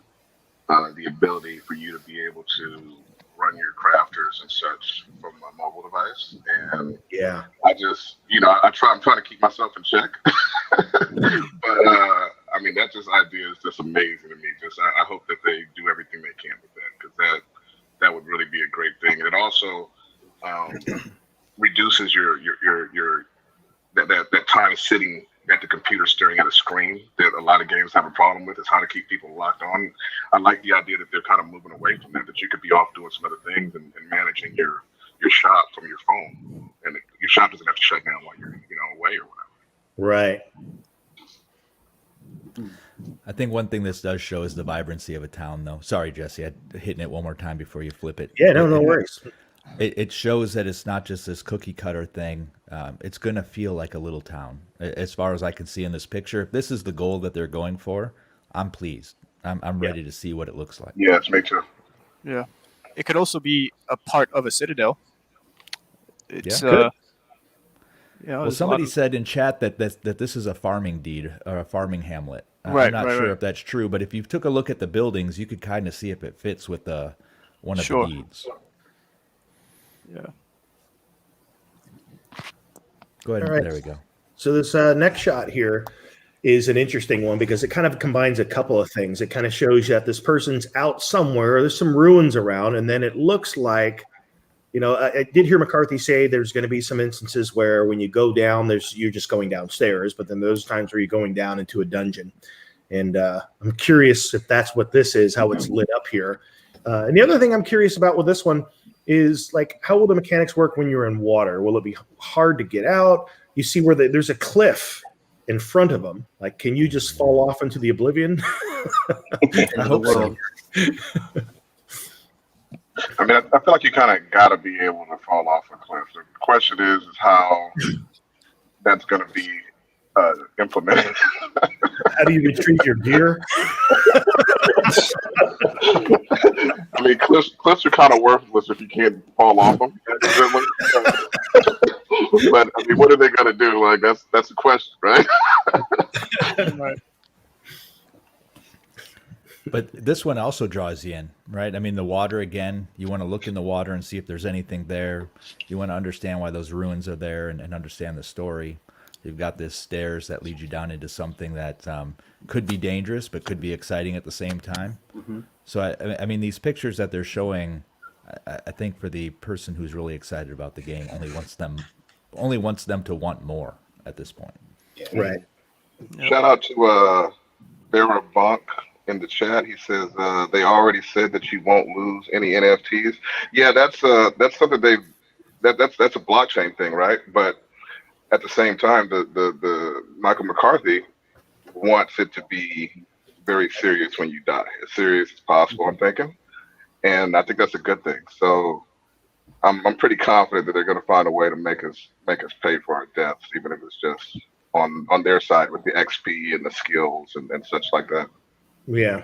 Speaker 4: the ability for you to be able to run your crafters and such from a mobile device. And
Speaker 1: Yeah.
Speaker 4: I just, I'm trying to keep myself in check. But I mean, that idea is just amazing to me. I hope that they do everything they can with that, because that would really be a great thing. And it also reduces that time sitting at the computer staring at a screen that a lot of games have a problem with, is how to keep people locked on. I like the idea that they're kind of moving away from that you could be off doing some other things and managing your shop from your phone. And your shop doesn't have to shut down while you're away or whatever.
Speaker 1: Right.
Speaker 2: I think one thing this does show is the vibrancy of a town, though. Sorry, Jesse, I'm hitting it one more time before you flip it.
Speaker 1: Yeah, no worries.
Speaker 2: It shows that it's not just this cookie cutter thing. It's going to feel like a little town, as far as I can see in this picture. If this is the goal that they're going for, I'm pleased. I'm ready to see what it looks like.
Speaker 4: Yes, me too.
Speaker 5: Yeah, it could also be a part of a citadel. It's
Speaker 2: Well, somebody said in chat that this is a farming deed or a farming hamlet.
Speaker 5: Right,
Speaker 2: I'm not
Speaker 5: right,
Speaker 2: sure
Speaker 5: right.
Speaker 2: if that's true, but if you took a look at the buildings, you could kind of see if it fits with one of
Speaker 5: Sure.
Speaker 2: the deeds.
Speaker 5: Yeah.
Speaker 2: Go ahead.
Speaker 1: All right.
Speaker 2: There we go.
Speaker 1: So this next shot here, is an interesting one because it kind of combines a couple of things. It kind of shows you that this person's out somewhere, there's some ruins around, and then it looks like, I did hear McCarthy say there's going to be some instances where when you go down, you're just going downstairs, but then those times where you're going down into a dungeon. And I'm curious if that's what this is, how it's lit up here. And the other thing I'm curious about with this one is, like, how will the mechanics work when you're in water? Will it be hard to get out? You see where there's a cliff in front of them. Like, can you just fall off into the oblivion?
Speaker 2: I hope so.
Speaker 4: I mean, I feel like you kind of got to be able to fall off a cliff. The question is how that's going to be implemented.
Speaker 1: How do you retrieve your gear?
Speaker 4: I mean, cliffs are kind of worthless if you can't fall off them. But I mean, what are they going to do? Like, that's the question, right?
Speaker 5: Right.
Speaker 2: But this one also draws you in, right? I mean, the water, again, you want to look in the water and see if there's anything there. You want to understand why those ruins are there and understand the story. You've got this stairs that lead you down into something that could be dangerous, but could be exciting at the same time. Mm-hmm. So, I mean, these pictures that they're showing, I think for the person who's really excited about the game, only wants them to want more at this point.
Speaker 1: Yeah. Right.
Speaker 4: Shout out to Vera Bonk in the chat. He says they already said that you won't lose any NFTs. Yeah, that's something that's a blockchain thing, right? But at the same time, the Michael McCarthy wants it to be very serious when you die, as serious as possible, I'm thinking. And I think that's a good thing. So I'm pretty confident that they're going to find a way to make us pay for our deaths, even if it's just on their side with the XP and the skills and such like that.
Speaker 1: Yeah.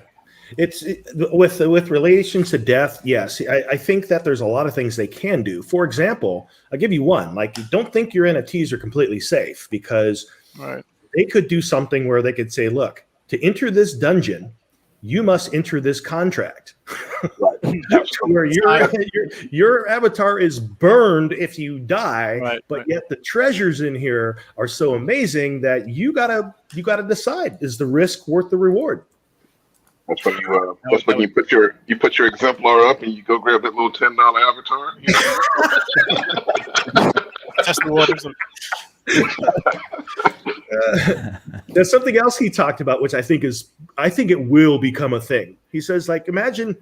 Speaker 1: With relation to death, yes. I think that there's a lot of things they can do. For example, I'll give you one. Like, don't think your NFTs are completely safe, because they could do something where they could say, look, to enter this dungeon, you must enter this contract. Where your avatar is burned if you die, yet the treasures in here are so amazing that you gotta decide, is the risk worth the reward?
Speaker 4: That's when you put your exemplar up and you go grab that little $10 avatar.
Speaker 5: Test the waters.
Speaker 1: There's something else he talked about, which I think it will become a thing. He says, like, imagine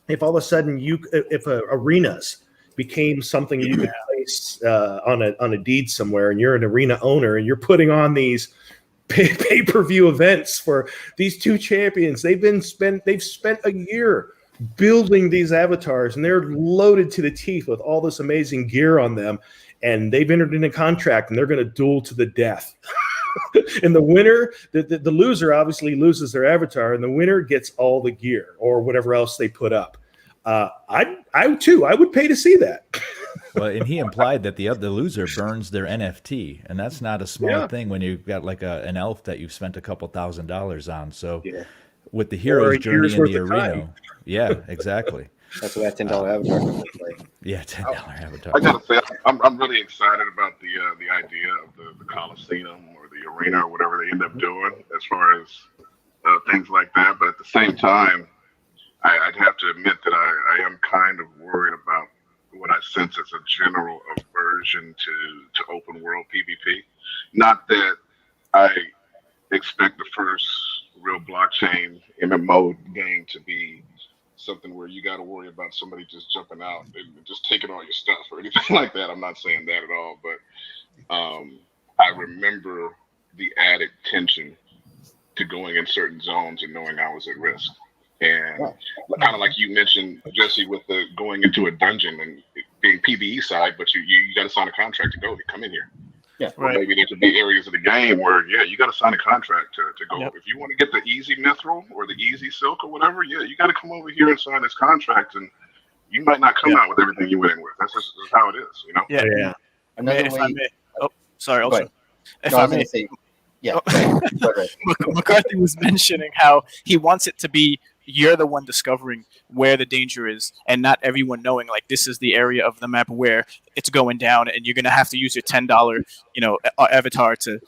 Speaker 1: if all of a sudden if arenas became something you could place on a deed somewhere, and you're an arena owner and you're putting on these pay-per-view events for these two champions. They've spent a year building these avatars, and they're loaded to the teeth with all this amazing gear on them, and they've entered in a contract, and they're going to duel to the death. And the winner, the loser obviously loses their avatar, and the winner gets all the gear or whatever else they put up. I would pay to see that.
Speaker 2: Well, and he implied that the loser burns their NFT, and that's not a small thing when you've got like an elf that you've spent a couple $1,000s on. So with the hero's journey in the arena, exactly.
Speaker 3: That's what that $10 avatar can look like.
Speaker 2: Yeah, $10 avatar.
Speaker 4: I gotta say, I'm really excited about the idea of the Coliseum or the arena or whatever they end up doing as far as things like that. But at the same time, I'd have to admit that I am kind of worried about what I sense as a general aversion to open world PvP. Not that I expect the first real blockchain MMO game to be something where you got to worry about somebody just jumping out and just taking all your stuff or anything like that. I'm not saying that at all, but I remember the added tension to going in certain zones and knowing I was at risk. And kind of like you mentioned, Jesse, with the going into a dungeon and being PvE side, but you got to sign a contract to come in here.
Speaker 3: Yeah,
Speaker 4: or maybe there could be areas of the game where, you got to sign a contract to go. Yep. If you want to get the easy mithril or the easy silk or whatever, you got to come over here and sign this contract, and you might not come out with everything you went in with. That's just how it is, you know?
Speaker 5: Yeah.
Speaker 3: Another way.
Speaker 5: Sorry. Also, if
Speaker 3: I
Speaker 5: I
Speaker 3: was going
Speaker 5: may.
Speaker 3: to say, yeah.
Speaker 5: McCarthy was mentioning how he wants it to be you're the one discovering where the danger is, and not everyone knowing, like, this is the area of the map where it's going down, and you're gonna have to use your $10, avatar to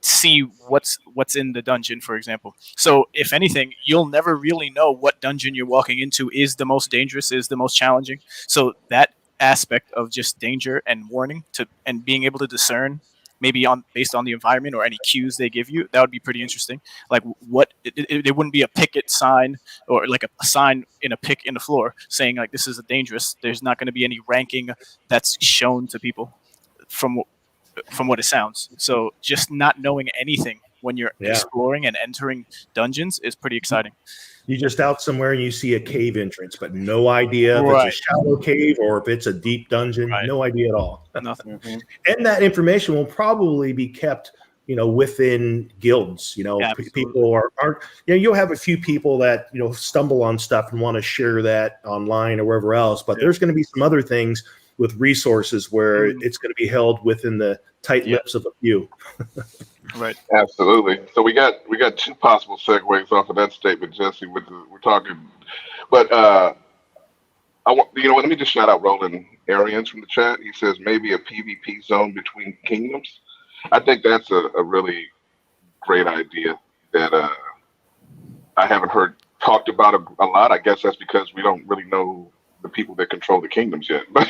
Speaker 5: see what's in the dungeon, for example. So if anything, you'll never really know what dungeon you're walking into is the most dangerous, is the most challenging. So that aspect of just danger and warning and being able to discern, maybe based on the environment or any cues they give you, that would be pretty interesting. Like it wouldn't be a picket sign or like a sign in a pick in the floor saying like this is dangerous. There's not going to be any ranking that's shown to people from what it sounds. So just not knowing anything when you're exploring and entering dungeons is pretty exciting.
Speaker 1: You just out somewhere and you see a cave entrance, but no idea if it's a shallow cave or if it's a deep dungeon.
Speaker 5: Right.
Speaker 1: No idea at all.
Speaker 5: Nothing.
Speaker 1: And that information will probably be kept, within guilds. People aren't. You'll have a few people that stumble on stuff and want to share that online or wherever else. But there's going to be some other things with resources where it's going to be held within the tight lips of a few.
Speaker 4: Right. Absolutely. So we got two possible segues off of that statement, Jesse. We're talking, but let me just shout out Roland Arians from the chat. He says maybe a PvP zone between kingdoms. I think that's a really great idea that I haven't heard talked about a lot. I guess that's because we don't really know the people that control the kingdoms yet. but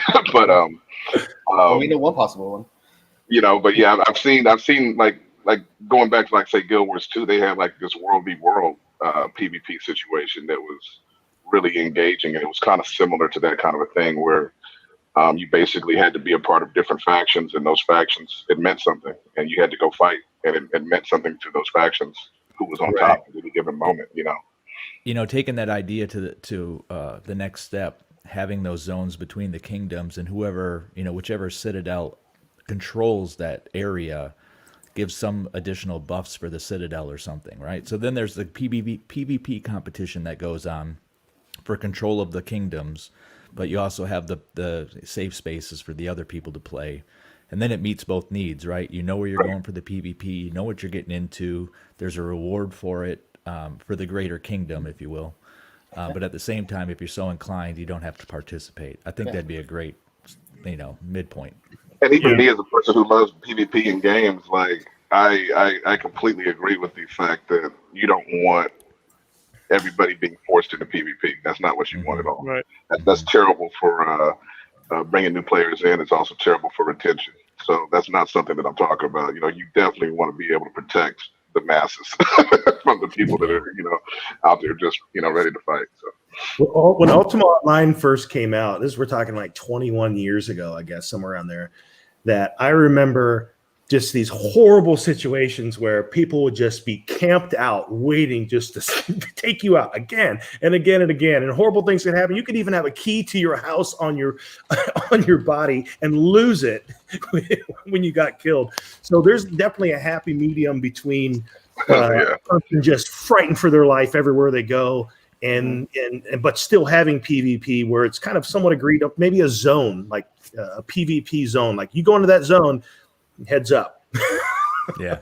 Speaker 3: we know one possible one.
Speaker 4: But yeah, I've seen like going back to say Guild Wars 2, they had like this world v world PvP situation that was really engaging, and it was kind of similar to that kind of a thing where you basically had to be a part of different factions, and those factions, it meant something, and you had to go fight, and it meant something to those factions who was on top at any given moment.
Speaker 2: Taking that idea to the next step, having those zones between the kingdoms, and whoever whichever Citadel controls that area gives some additional buffs for the Citadel or something, right? So then there's the PvP competition that goes on for control of the kingdoms, but you also have the safe spaces for the other people to play. And then it meets both needs, right? You know where you're going for the PvP, you know what you're getting into, there's a reward for it, for the greater kingdom, if you will. But at the same time, if you're so inclined, you don't have to participate. I think that'd be a great, midpoint.
Speaker 4: And even me as a person who loves PvP in games, like I completely agree with the fact that you don't want everybody being forced into PvP. That's not what you want at all.
Speaker 5: Right.
Speaker 4: That's terrible for bringing new players in. It's also terrible for retention. So that's not something that I'm talking about. You definitely want to be able to protect the masses from the people that are out there just ready to fight. So.
Speaker 1: When Ultima Online first came out, we're talking like 21 years ago, I guess, somewhere around there, that I remember just these horrible situations where people would just be camped out waiting just to take you out again and again and again, and horrible things could happen. You could even have a key to your house on your body and lose it when you got killed. So there's definitely a happy medium between a person just frightened for their life everywhere they go, and but still having PvP where it's kind of somewhat agreed up, maybe a zone, like a PvP zone. Like you go into that zone, heads up.
Speaker 2: Yeah,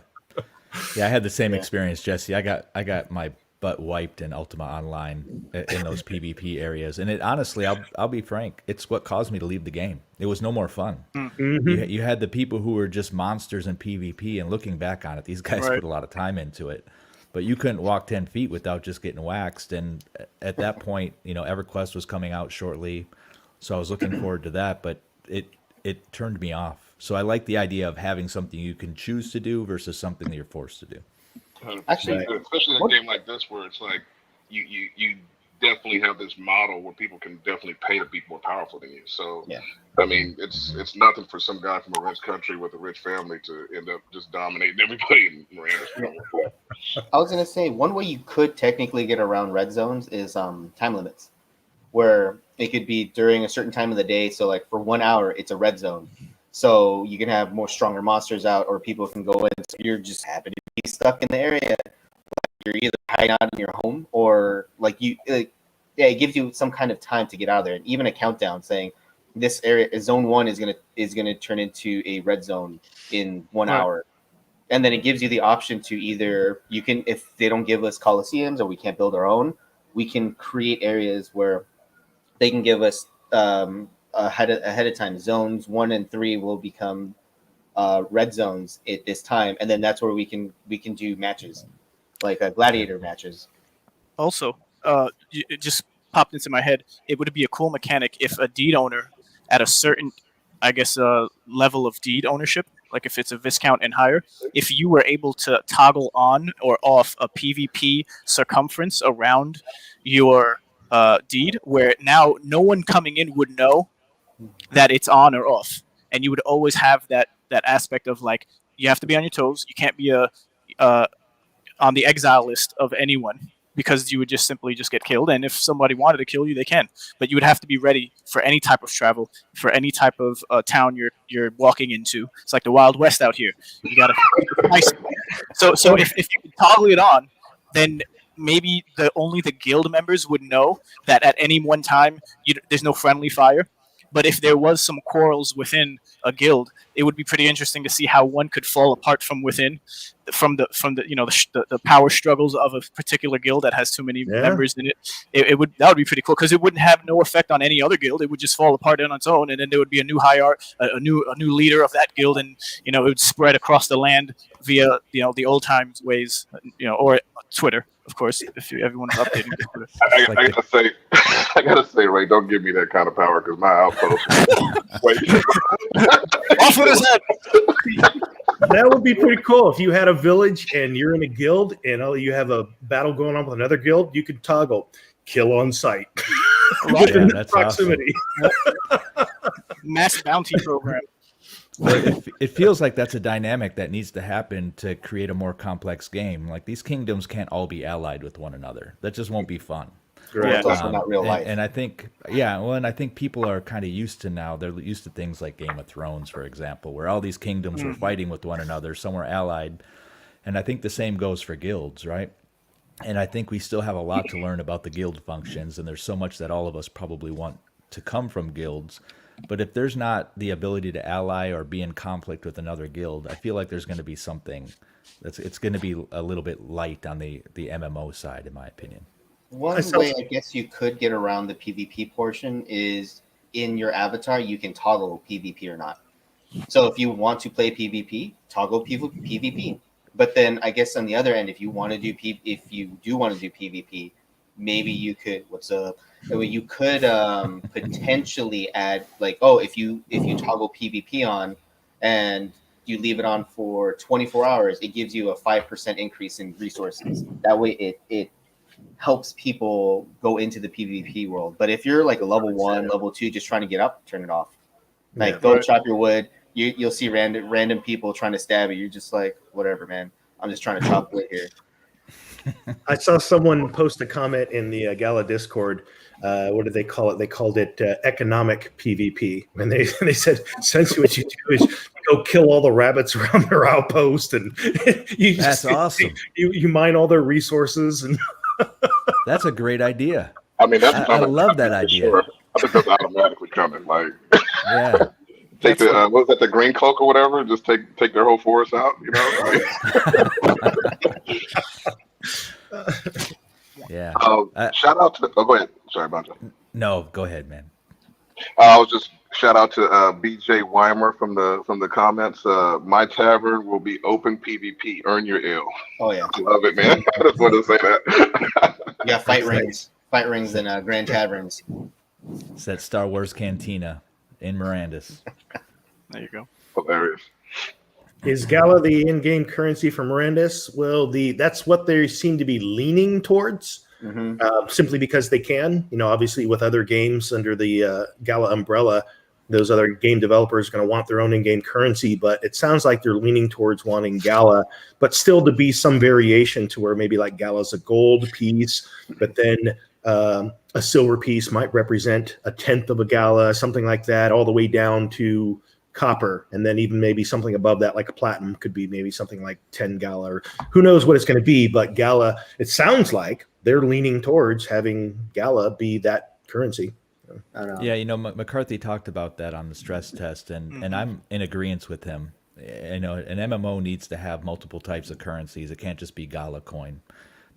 Speaker 2: I had the same experience, Jesse. I got my butt wiped in Ultima Online in those PvP areas, and it honestly, I'll be frank, it's what caused me to leave the game. It was no more fun. Mm-hmm. You had the people who were just monsters in PvP, and looking back on it, these guys put a lot of time into it. But you couldn't walk 10 feet without just getting waxed. And at that point, EverQuest was coming out shortly, so I was looking forward to that. But it turned me off. So I like the idea of having something you can choose to do versus something that you're forced to do.
Speaker 3: Actually,
Speaker 4: especially in a game like this where it's like you definitely have this model where people can definitely pay to be more powerful than you. So I mean, it's nothing for some guy from a rich country with a rich family to end up just dominating everybody in Mirandus.
Speaker 3: I was gonna say one way you could technically get around red zones is time limits, where it could be during a certain time of the day. So like for 1 hour, it's a red zone. So you can have more stronger monsters out, or people can go in. So you're just happy to be stuck in the area. Like you're either hiding out in your home, or it gives you some kind of time to get out of there, and even a countdown saying this area, zone 1 is gonna turn into a red zone in 1 hour, and then it gives you the option to either if they don't give us coliseums or we can't build our own, we can create areas where they can give us ahead of time. Zones 1 and 3 will become red zones at this time, and then that's where we can do matches, like gladiator matches.
Speaker 5: Also, it just popped into my head. It would be a cool mechanic if a deed owner at a certain, I guess, level of deed ownership, like if it's a Viscount and higher, if you were able to toggle on or off a PvP circumference around your deed, where now no one coming in would know that it's on or off, and you would always have that aspect of like you have to be on your toes. You can't be on the exile list of anyone because you would just simply just get killed. And if somebody wanted to kill you, they can. But you would have to be ready for any type of travel, for any type of town you're walking into. It's like the Wild West out here. You got to. So if you can toggle it on, then maybe only the guild members would know that at any one time there's no friendly fire. But if there was some quarrels within a guild, it would be pretty interesting to see how one could fall apart from within, from the the power struggles of a particular guild that has too many members in it. That would be pretty cool because it wouldn't have no effect on any other guild. It would just fall apart on its own, and then there would be a new a new leader of that guild, and it would spread across the land via the old times ways, or Twitter, of course, if everyone is updating Twitter.
Speaker 4: I gotta say, Ray, don't give me that kind of power because my outpost.
Speaker 5: Off with his head.
Speaker 1: That would be pretty cool if you had a village and you're in a guild and you have a battle going on with another guild. You could toggle kill on sight within
Speaker 2: that's
Speaker 1: proximity.
Speaker 2: Awesome.
Speaker 5: Mass bounty program.
Speaker 2: But it feels like that's a dynamic that needs to happen to create a more complex game. Like these kingdoms can't all be allied with one another. That just won't be fun.
Speaker 3: Right. It's also not real life.
Speaker 2: And I think, and I think people are kind of used to now. They're used to things like Game of Thrones, for example, where all these kingdoms were fighting with one another. Some were allied, and I think the same goes for guilds, right? And I think we still have a lot to learn about the guild functions, and there's so much that all of us probably want to come from guilds. But if there's not the ability to ally or be in conflict with another guild, I feel like there's going to be something it's going to be a little bit light on the MMO side, in my opinion.
Speaker 3: One way I guess you could get around the PvP portion is in your avatar, you can toggle PvP or not. So if you want to play PvP, toggle PvP. But then I guess on the other end, if you do want to do PvP, maybe you could you could potentially add if you toggle PvP on and you leave it on for 24 hours, it gives you a 5% increase in resources. That way it helps people go into the PvP world. But if you're like a level 1, level 2, just trying to get up, turn it off. Go chop your wood. You'll see random people trying to stab you. You're just like, whatever, man. I'm just trying to chop wood here.
Speaker 1: I saw someone post a comment in the Gala Discord. What did they call it? They called it economic PvP. And they said, essentially what you do is you go kill all the rabbits around their outpost. And
Speaker 2: that's awesome.
Speaker 1: You mine all their resources. And
Speaker 2: that's a great idea.
Speaker 4: I mean,
Speaker 2: I love that idea.
Speaker 4: Sure. I think that's automatically coming.
Speaker 2: Yeah.
Speaker 4: Take what was that, the green cloak or whatever? Just take their whole forest out,
Speaker 2: Yeah.
Speaker 4: Shout out to go ahead. Sorry about that.
Speaker 2: No, go ahead, man.
Speaker 4: I was just shout out to BJ Weimer from the comments. My tavern will be open PvP. Earn your ill.
Speaker 3: Oh yeah,
Speaker 4: I love it, man. I just wanted to say that.
Speaker 3: Yeah, fight rings, and grand taverns.
Speaker 2: It's that Star Wars cantina in Mirandus.
Speaker 5: There you go.
Speaker 4: Hilarious.
Speaker 1: Is Gala the in-game currency for Mirandus? Well, that's what they seem to be leaning towards, simply because they can. Obviously, with other games under the Gala umbrella, those other game developers are going to want their own in-game currency. But it sounds like they're leaning towards wanting Gala, but still to be some variation to where maybe like Gala's a gold piece, but then a silver piece might represent a tenth of a Gala, something like that, all the way down to copper, and then even maybe something above that, like a platinum, could be maybe something like 10 Gala, or who knows what it's going to be. But Gala, it sounds like they're leaning towards having Gala be that currency.
Speaker 3: I don't know.
Speaker 2: Yeah, McCarthy talked about that on the stress test, and I'm in agreement with him. An MMO needs to have multiple types of currencies. It can't just be Gala coin.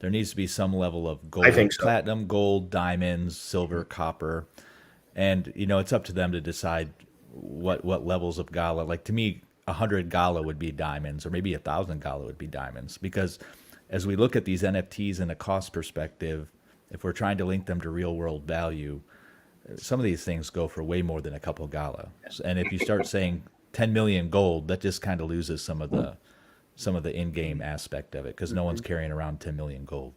Speaker 2: There needs to be some level of gold,
Speaker 1: I think so.
Speaker 2: Platinum, gold, diamonds, silver, copper, and it's up to them to decide what levels of Gala. Like, to me, 100 Gala would be diamonds, or maybe 1,000 Gala would be diamonds. Because as we look at these NFTs in a cost perspective, if we're trying to link them to real world value, some of these things go for way more than a couple Gala. And if you start saying 10 million gold, that just kind of loses some of the in-game aspect of it, because no one's carrying around 10 million gold.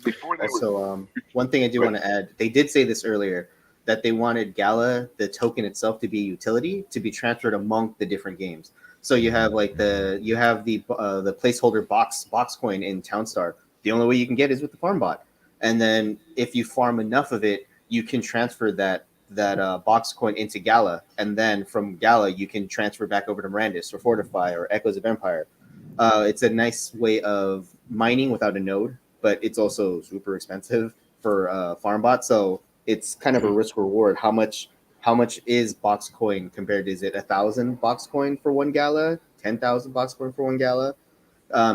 Speaker 4: Before they
Speaker 3: Also, one thing I do want to add, they did say this earlier, that they wanted Gala, the token itself, to be utility, to be transferred among the different games. So you have like the placeholder box coin in Townstar. The only way you can get is with the farm bot, and then if you farm enough of it, you can transfer that box coin into Gala, and then from Gala you can transfer back over to Mirandus or Fortify or Echoes of Empire. It's a nice way of mining without a node, but it's also super expensive for farm bot. So it's kind of a risk reward. How much is box coin compared? Is it 1,000 box coin for one Gala, 10,000 box coin for one Gala?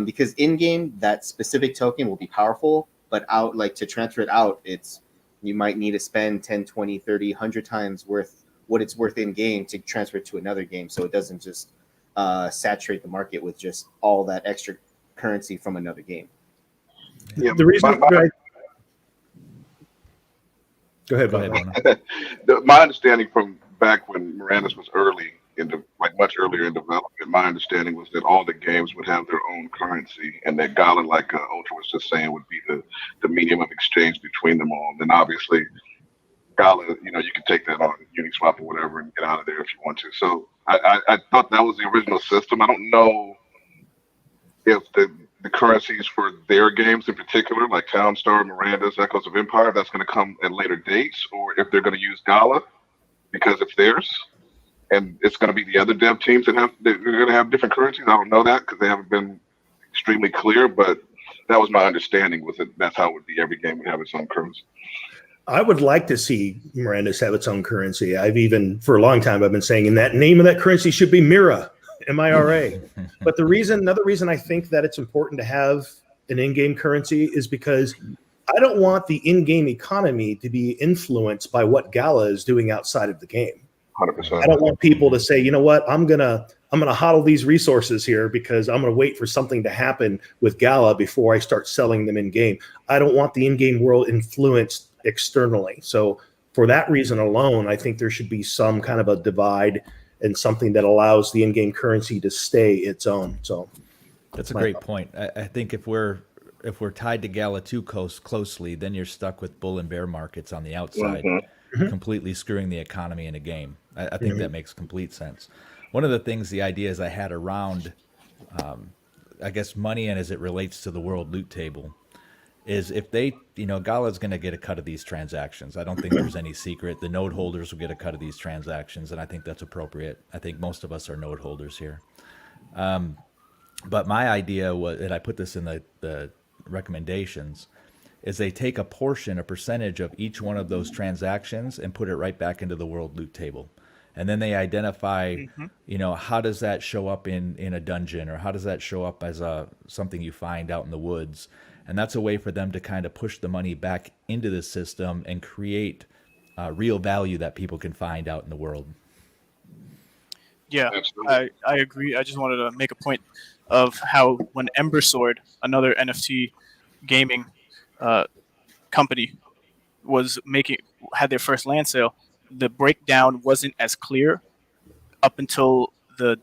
Speaker 3: Because in game that specific token will be powerful, but out like to transfer it out, you might need to spend 10, 20, 30, 100 times worth what it's worth in game to transfer it to another game, so it doesn't just saturate the market with just all that extra currency from another game.
Speaker 4: Yeah,
Speaker 1: The reason Go ahead, Bob.
Speaker 4: my understanding from back when Mirandus was much earlier in development, my understanding was that all the games would have their own currency, and that Gala, like Ultra was just saying, would be the medium of exchange between them all. And then obviously Gala, you can take that on Uniswap or whatever and get out of there if you want to. So I thought that was the original system. I don't know if the currencies for their games in particular, like Townstar, Mirandus, Echoes of Empire, that's going to come at later dates, or if they're going to use Gala because it's theirs, and it's going to be the other dev teams they're going to have different currencies. I don't know that because they haven't been extremely clear, but that was my understanding. That's how it would be. Every game would have its own currency.
Speaker 1: I would like to see Mirandus have its own currency. For a long time, I've been saying, that name of that currency should be Mira. MIRA. But another reason I think that it's important to have an in-game currency is because I don't want the in-game economy to be influenced by what Gala is doing outside of the game.
Speaker 4: 100%.
Speaker 1: I don't want people to say, you know what, I'm gonna hodl these resources here because I'm gonna wait for something to happen with Gala before I start selling them in game. I don't want the in-game world influenced externally. So for that reason alone, I think there should be some kind of a divide and something that allows the in-game currency to stay its own. So
Speaker 2: that's a great point. I think if we're tied to Gala too closely, then you're stuck with bull and bear markets on the outside, completely screwing the economy in a game. I think that makes complete sense. One of the things, the ideas I had around, I guess, money and as it relates to the world loot table, is if they, Gala's going to get a cut of these transactions. I don't think there's any secret. The node holders will get a cut of these transactions, and I think that's appropriate. I think most of us are node holders here. But my idea was, and I put this in the recommendations, is they take a percentage of each one of those transactions and put it right back into the world loot table. And then they identify, how does that show up in a dungeon, or how does that show up as something you find out in the woods? And that's a way for them to kind of push the money back into the system and create real value that people can find out in the world.
Speaker 5: Yeah, I agree. I just wanted to make a point of how when Ember Sword, another NFT gaming company, had their first land sale, the breakdown wasn't as clear up until the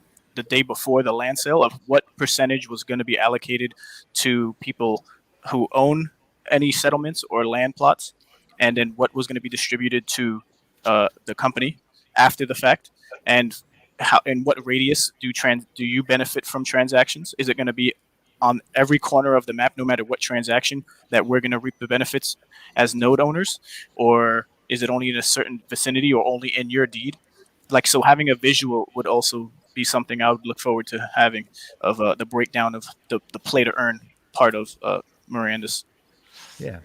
Speaker 5: day before the land sale of what percentage was going to be allocated to people who own any settlements or land plots, and then what was going to be distributed to the company after the fact, and how, in what radius do you benefit from transactions? Is it going to be on every corner of the map, no matter what transaction, that we're going to reap the benefits as node owners, or is it only in a certain vicinity or only in your deed? So having a visual would also be something I would look forward to having of the breakdown of the play to earn part of Mirandus.
Speaker 2: Yeah.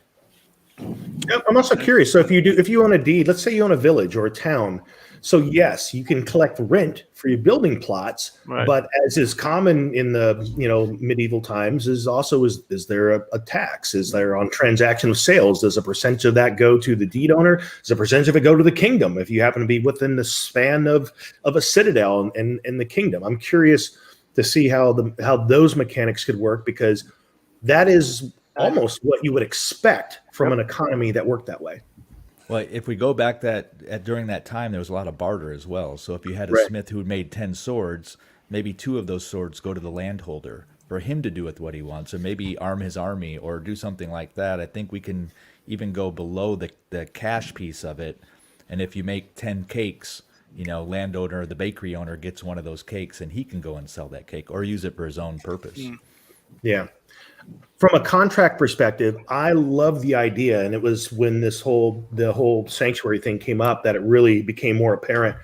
Speaker 1: I'm also curious. So if you own a deed, let's say you own a village or a town, So yes, you can collect rent for your building plots,
Speaker 5: Right.
Speaker 1: but as is common in the medieval times, is there a tax? Is there on transaction of sales? Does a percentage of that go to the deed owner? Does a percentage of it go to the kingdom if you happen to be within the span of a citadel and the kingdom? I'm curious to see how those mechanics could work, because that is almost what you would expect from an economy that worked that way.
Speaker 2: Well, if we go back during that time, there was a lot of barter as well. So if you had a
Speaker 1: Right.
Speaker 2: smith who made 10 swords, maybe 2 of those swords go to the landholder for him to do with what he wants, or maybe arm his army or do something like that. I think we can even go below the cash piece of it. And if you make 10 cakes, landowner, the bakery owner gets one of those cakes and he can go and sell that cake or use it for his own purpose.
Speaker 1: Yeah. From a contract perspective, I love the idea, and it was when the whole sanctuary thing came up that it really became more apparent.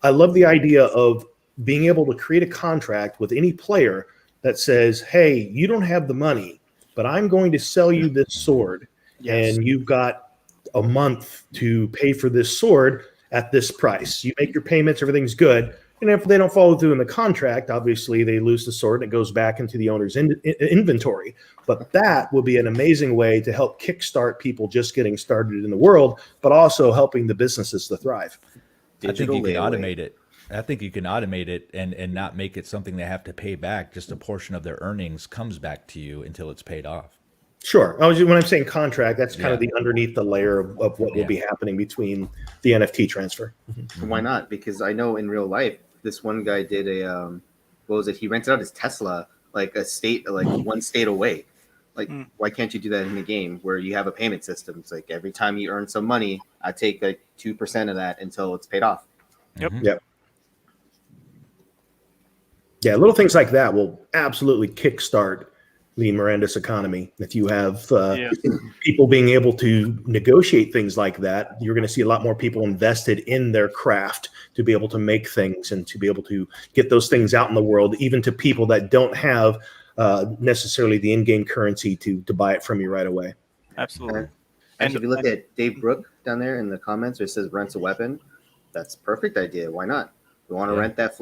Speaker 1: I love the idea of being able to create a contract with any player that says, hey, you don't have the money, but I'm going to sell you this sword, and you've got a month to pay for this sword at this price. You make your payments, everything's good. And if they don't follow through in the contract, obviously they lose the sword and it goes back into the owner's inventory. But that will be an amazing way to help kickstart people just getting started in the world, but also helping the businesses to thrive.
Speaker 2: I think you can automate it. I think you can automate it and not make it something they have to pay back. Just a portion of their earnings comes back to you until it's paid off.
Speaker 1: Sure. When I'm saying contract, that's kind of the underneath the layer of what will be happening between the NFT transfer.
Speaker 3: Why not? Because I know in real life, this one guy did he rented out his Tesla like one state away. Like, why can't you do that in the game where you have a payment system? It's like every time you earn some money, I take like 2% of that until it's paid off.
Speaker 5: Yep.
Speaker 1: Yep. Yeah, little things like that will absolutely kickstart the Mirandus economy. If you have people being able to negotiate things like that, you're going to see a lot more people invested in their craft to be able to make things and to be able to get those things out in the world, even to people that don't have necessarily the in-game currency to buy it from you right away.
Speaker 5: Absolutely.
Speaker 3: And if you look at Dave Brook down there in the comments where it says rents a weapon, that's a perfect idea. Why not? You want to rent that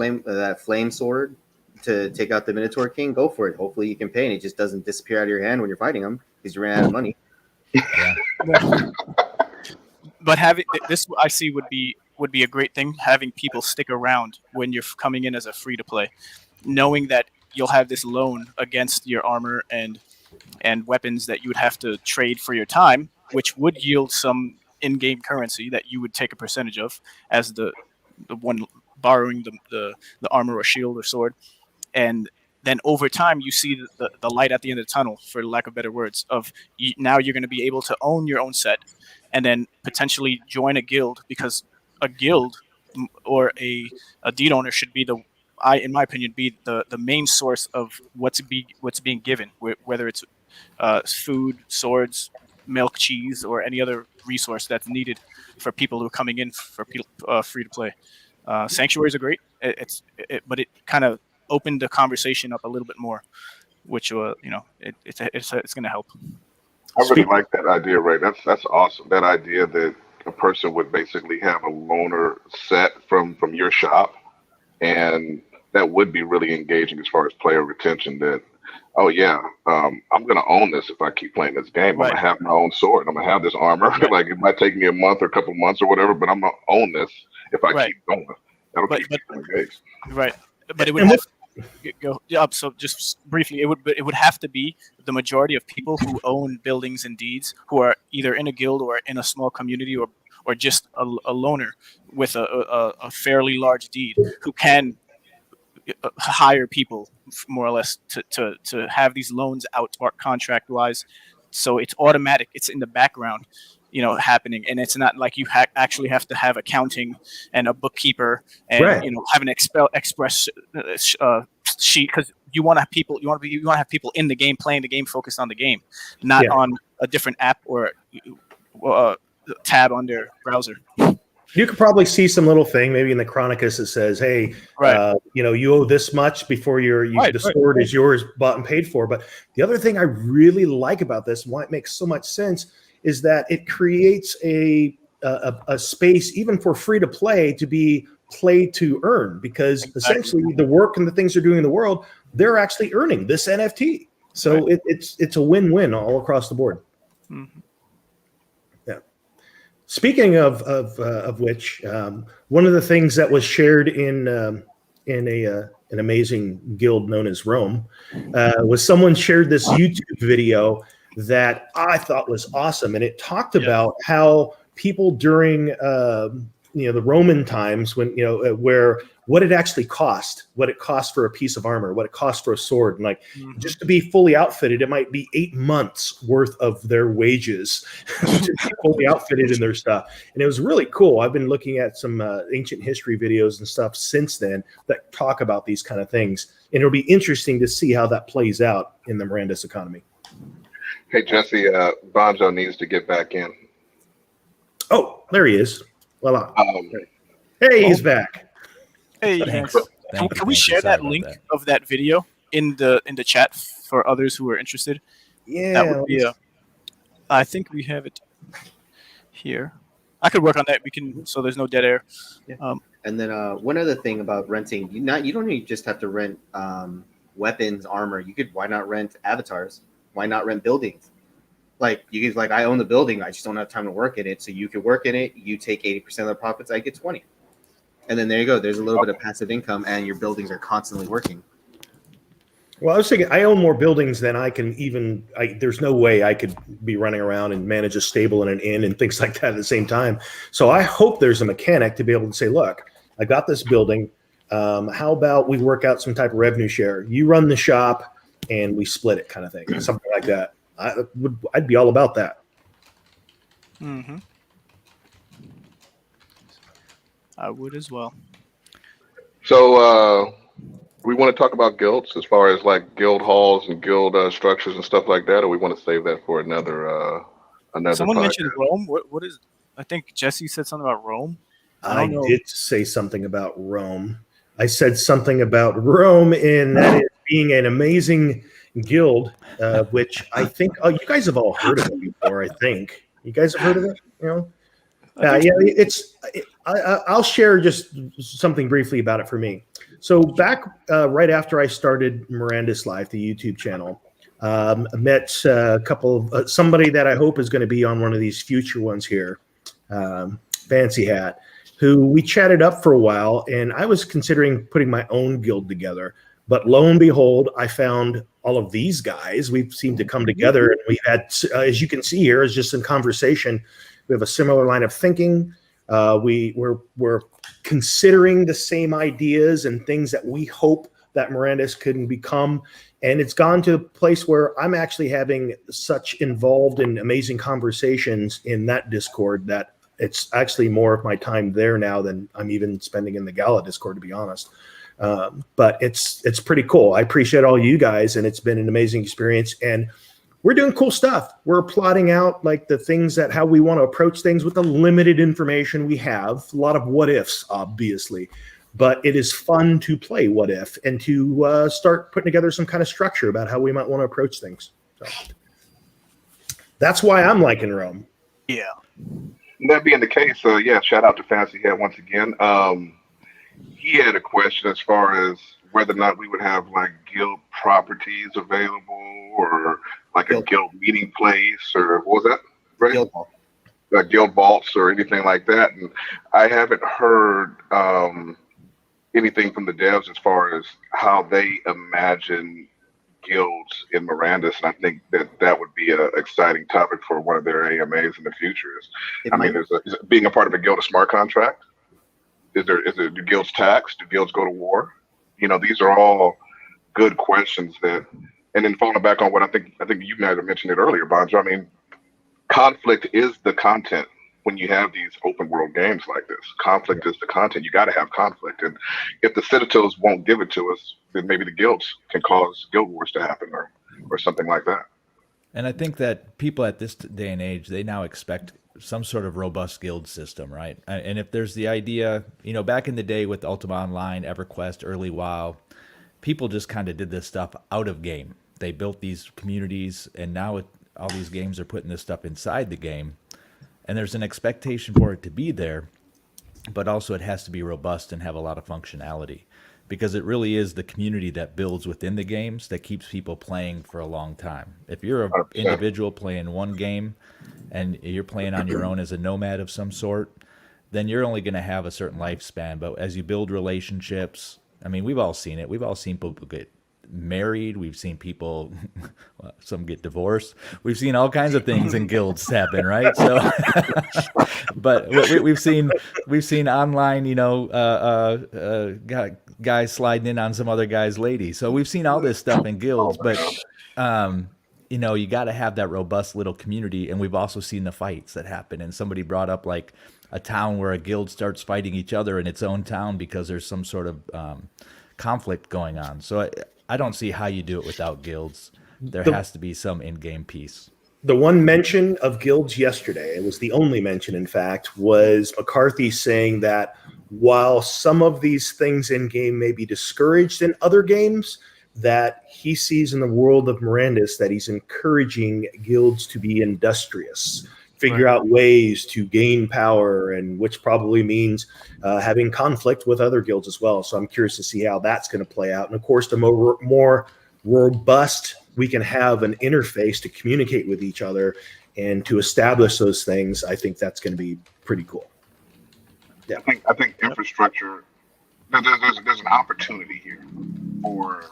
Speaker 3: flame sword to take out the Minotaur King, go for it. Hopefully you can pay and it just doesn't disappear out of your hand when you're fighting him because you ran out of money.
Speaker 5: But having this, I see would be a great thing. Having people stick around when you're coming in as a free to play, knowing that you'll have this loan against your armor and weapons that you would have to trade for your time, which would yield some in-game currency that you would take a percentage of as the one borrowing the armor or shield or sword. And then over time, you see the light at the end of the tunnel, for lack of better words, of now you're going to be able to own your own set and then potentially join a guild, because a guild or a deed owner should be in my opinion, be the main source of what's being given, whether it's food, swords, milk, cheese, or any other resource that's needed for people who are coming in for free to play. Sanctuaries are great. But it kind of opened the conversation up a little bit more, which it's going to help.
Speaker 4: I really like that idea, Ray. That's awesome. That idea that a person would basically have a loaner set from your shop, and that would be really engaging as far as player retention. That, oh yeah, I'm going to own this if I keep playing this game.
Speaker 5: Right.
Speaker 4: I'm going to have my own sword. I'm going to have this armor.
Speaker 5: Right.
Speaker 4: Like, it might take me a month or a couple months or whatever, but I'm going to own this if I keep going. That'll keep people engaged.
Speaker 5: Right. But it would have go up. So just briefly, it would have to be the majority of people who own buildings and deeds, who are either in a guild or in a small community or just a loner with a fairly large deed, who can hire people more or less to have these loans out contract wise. So it's automatic. It's in the background, happening, and it's not like you actually have to have accounting and a bookkeeper and have an express sheet, because you want to have people. You want to have people in the game, playing the game, focused on the game, not on a different app or tab on their browser.
Speaker 1: You could probably see some little thing maybe in the Chronicus that says, "Hey, you owe this much before the sword is yours, bought and paid for." But the other thing I really like about this, why it makes so much sense, is that it creates a a space even for free to play to be play to earn, because essentially the work and the things they're doing in the world, they're actually earning this NFT. So it's a win-win all across the board.
Speaker 5: Mm-hmm.
Speaker 1: Yeah. Speaking of which, one of the things that was shared in an amazing guild known as Rome was someone shared this YouTube video that I thought was awesome, and it talked about how people during the Roman times, when where what it actually cost, what it cost for a piece of armor, what it cost for a sword, and like just to be fully outfitted, it might be 8 months worth of their wages to be fully outfitted in their stuff. And it was really cool. I've been looking at some ancient history videos and stuff since then that talk about these kind of things, and it'll be interesting to see how that plays out in the Mirandus economy.
Speaker 4: Hey Jesse, Bonjo needs to get back in.
Speaker 1: Oh, there he is. Voila. Hey, he's back.
Speaker 5: Hey,
Speaker 2: Thanks.
Speaker 5: can we share that link of that video in the chat for others who are interested?
Speaker 1: Yeah.
Speaker 5: That would be I think we have it here. I could work on that. We can, so there's no dead air.
Speaker 3: Yeah. And then one other thing about renting, you don't even just have to rent weapons, armor. Why not rent avatars? Why not rent buildings? Like you guys, like I own the building, I just don't have time to work in it. So you could work in it. You take 80% of the profits, I get 20, and then there you go. There's a little bit of passive income, and your buildings are constantly working.
Speaker 1: Well, I was thinking I own more buildings than I can even. There's no way I could be running around and manage a stable and an inn and things like that at the same time. So I hope there's a mechanic to be able to say, look, I got this building. How about we work out some type of revenue share? You run the shop, and we split it, kind of thing, something like that. I'd be all about that.
Speaker 5: Mm-hmm. I would as well.
Speaker 4: So we want to talk about guilds as far as like guild halls and guild structures and stuff like that, or we want to save that for another
Speaker 5: Someone
Speaker 4: podcast?
Speaker 5: mentioned Rome. What is? I think Jesse said something about Rome.
Speaker 1: I did say something about Rome. I said something about Rome, and that is being an amazing guild, which I think you guys have all heard of it before. I think you guys have heard of it. I'll share just something briefly about it for me. So back right after I started Mirandus Live, the YouTube channel, I met a couple of somebody that I hope is going to be on one of these future ones here, Fancy Hat, who we chatted up for a while, and I was considering putting my own guild together. But lo and behold, I found all of these guys. We've seemed to come together, and we've had, as you can see here, is just in conversation. We have a similar line of thinking. We're considering the same ideas and things that we hope that Mirandus can become. And it's gone to a place where I'm actually having such involved and amazing conversations in that Discord that it's actually more of my time there now than I'm even spending in the Gala Discord, to be honest. But it's pretty cool. I appreciate all you guys, and it's been an amazing experience. And we're doing cool stuff. We're plotting out like the things that how we want to approach things with the limited information we have. A lot of what ifs, obviously, but it is fun to play what if and to start putting together some kind of structure about how we might want to approach things. So that's why I'm liking Rome.
Speaker 5: Yeah.
Speaker 4: That being the case, shout out to Fancy Hat once again. He had a question as far as whether or not we would have like guild properties available, or like a guild meeting place, or what was that? Right?
Speaker 3: Guild hall.
Speaker 4: Guild vaults or anything like that. And I haven't heard anything from the devs as far as how they imagine guilds in Mirandus, and I think that would be an exciting topic for one of their AMAs in the future. Is being a part of a guild a smart contract? Do guilds tax? Do guilds go to war? These are all good questions and then falling back on what I think you might have mentioned it earlier, Bonjo. I mean, conflict is the content when you have these open world games like this. Conflict is the content. You got to have conflict. And if the Citadels won't give it to us, then maybe the guilds can cause guild wars to happen or something like that.
Speaker 2: And I think that people at this day and age, they now expect some sort of robust guild system, right? And if there's the idea, back in the day with Ultima Online, EverQuest, early WoW, people just kind of did this stuff out of game. They built these communities, and now all these games are putting this stuff inside the game. and there's an expectation for it to be there, but also it has to be robust and have a lot of functionality, because it really is the community that builds within the games that keeps people playing for a long time. If you're an
Speaker 4: 100%.
Speaker 2: individual playing one game and you're playing on your own as a nomad of some sort, then you're only going to have a certain lifespan. But as you build relationships, I mean, we've all seen it. We've all seen people get married. We've seen people, well, some get divorced. We've seen all kinds of things in guilds happen, right? So, but we've seen online, guys sliding in on some other guy's lady. So we've seen all this stuff in guilds, but you got to have that robust little community. And we've also seen the fights that happen. And somebody brought up like a town where a guild starts fighting each other in its own town because there's some sort of conflict going on. So I don't see how you do it without guilds. There has to be some in-game piece.
Speaker 1: The one mention of guilds yesterday, it was the only mention, in fact, was McCarthy saying that while some of these things in game may be discouraged in other games, that he sees in the world of Mirandus that he's encouraging guilds to be industrious, figure out ways to gain power, and which probably means having conflict with other guilds as well. So I'm curious to see how that's going to play out. And of course, the more robust we can have an interface to communicate with each other and to establish those things, I think that's going to be pretty cool. Yeah,
Speaker 4: I think infrastructure. There's an opportunity here for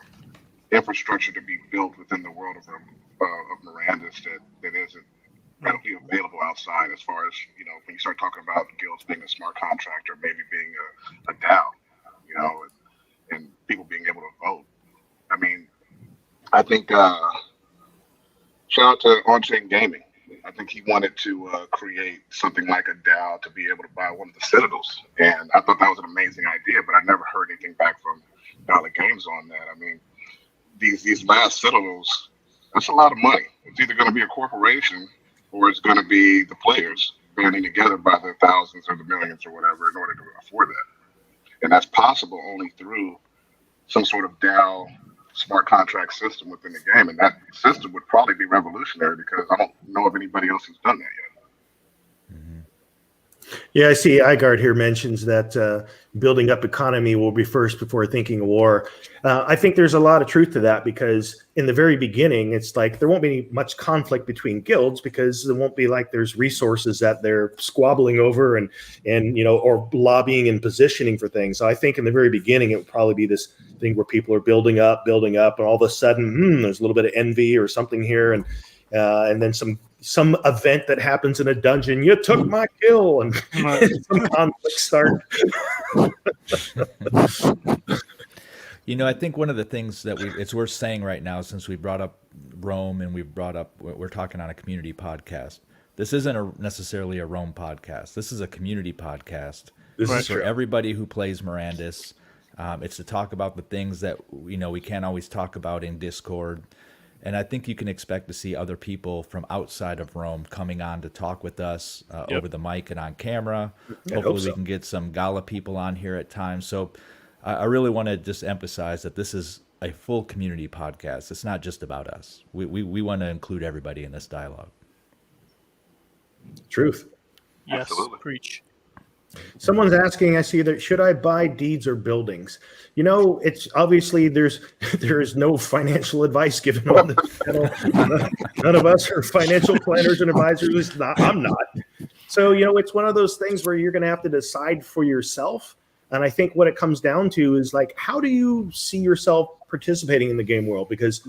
Speaker 4: infrastructure to be built within the world of Mirandus that isn't readily available outside. As far as when you start talking about guilds being a smart contract or maybe being a DAO, and people being able to vote. I mean, I think shout out to On-Chain Gaming. I think he wanted to create something like a DAO to be able to buy one of the Citadels, and I thought that was an amazing idea. But I never heard anything back from Gala Games on that. I mean, these last Citadels, that's a lot of money. It's either going to be a corporation or it's going to be the players banding together by the thousands or the millions or whatever in order to afford that. And that's possible only through some sort of DAO smart contract system within the game. And that system would probably be revolutionary because I don't know of anybody else who's done that yet.
Speaker 1: Yeah, I see iGuard here mentions that building up economy will be first before thinking of war. I think there's a lot of truth to that, because in the very beginning, it's like there won't be much conflict between guilds because there won't be like there's resources that they're squabbling over and or lobbying and positioning for things. So I think in the very beginning, it would probably be this thing where people are building up, and all of a sudden, there's a little bit of envy or something here, and then some event that happens in a dungeon. You took my kill, and some conflict start.
Speaker 2: I think one of the things that it's worth saying right now, since we brought up Rome and we're talking on a community podcast. This isn't necessarily a Rome podcast. This is a community podcast. This is for everybody who plays Mirandus. It's to talk about the things that we can't always talk about in Discord. And I think you can expect to see other people from outside of Rome coming on to talk with us over the mic and on camera. Hopefully we can get some Gala people on here at times. So I really want to just emphasize that this is a full community podcast. It's not just about us. We want to include everybody in this dialogue.
Speaker 1: Truth.
Speaker 5: Yes,
Speaker 4: Absolutely.
Speaker 5: preach.
Speaker 1: Someone's asking, I see that, should I buy deeds or buildings? It's obviously there is no financial advice given on this channel. None of us are financial planners and advisors. I'm not. So, it's one of those things where you're going to have to decide for yourself. And I think what it comes down to is like, how do you see yourself participating in the game world? Because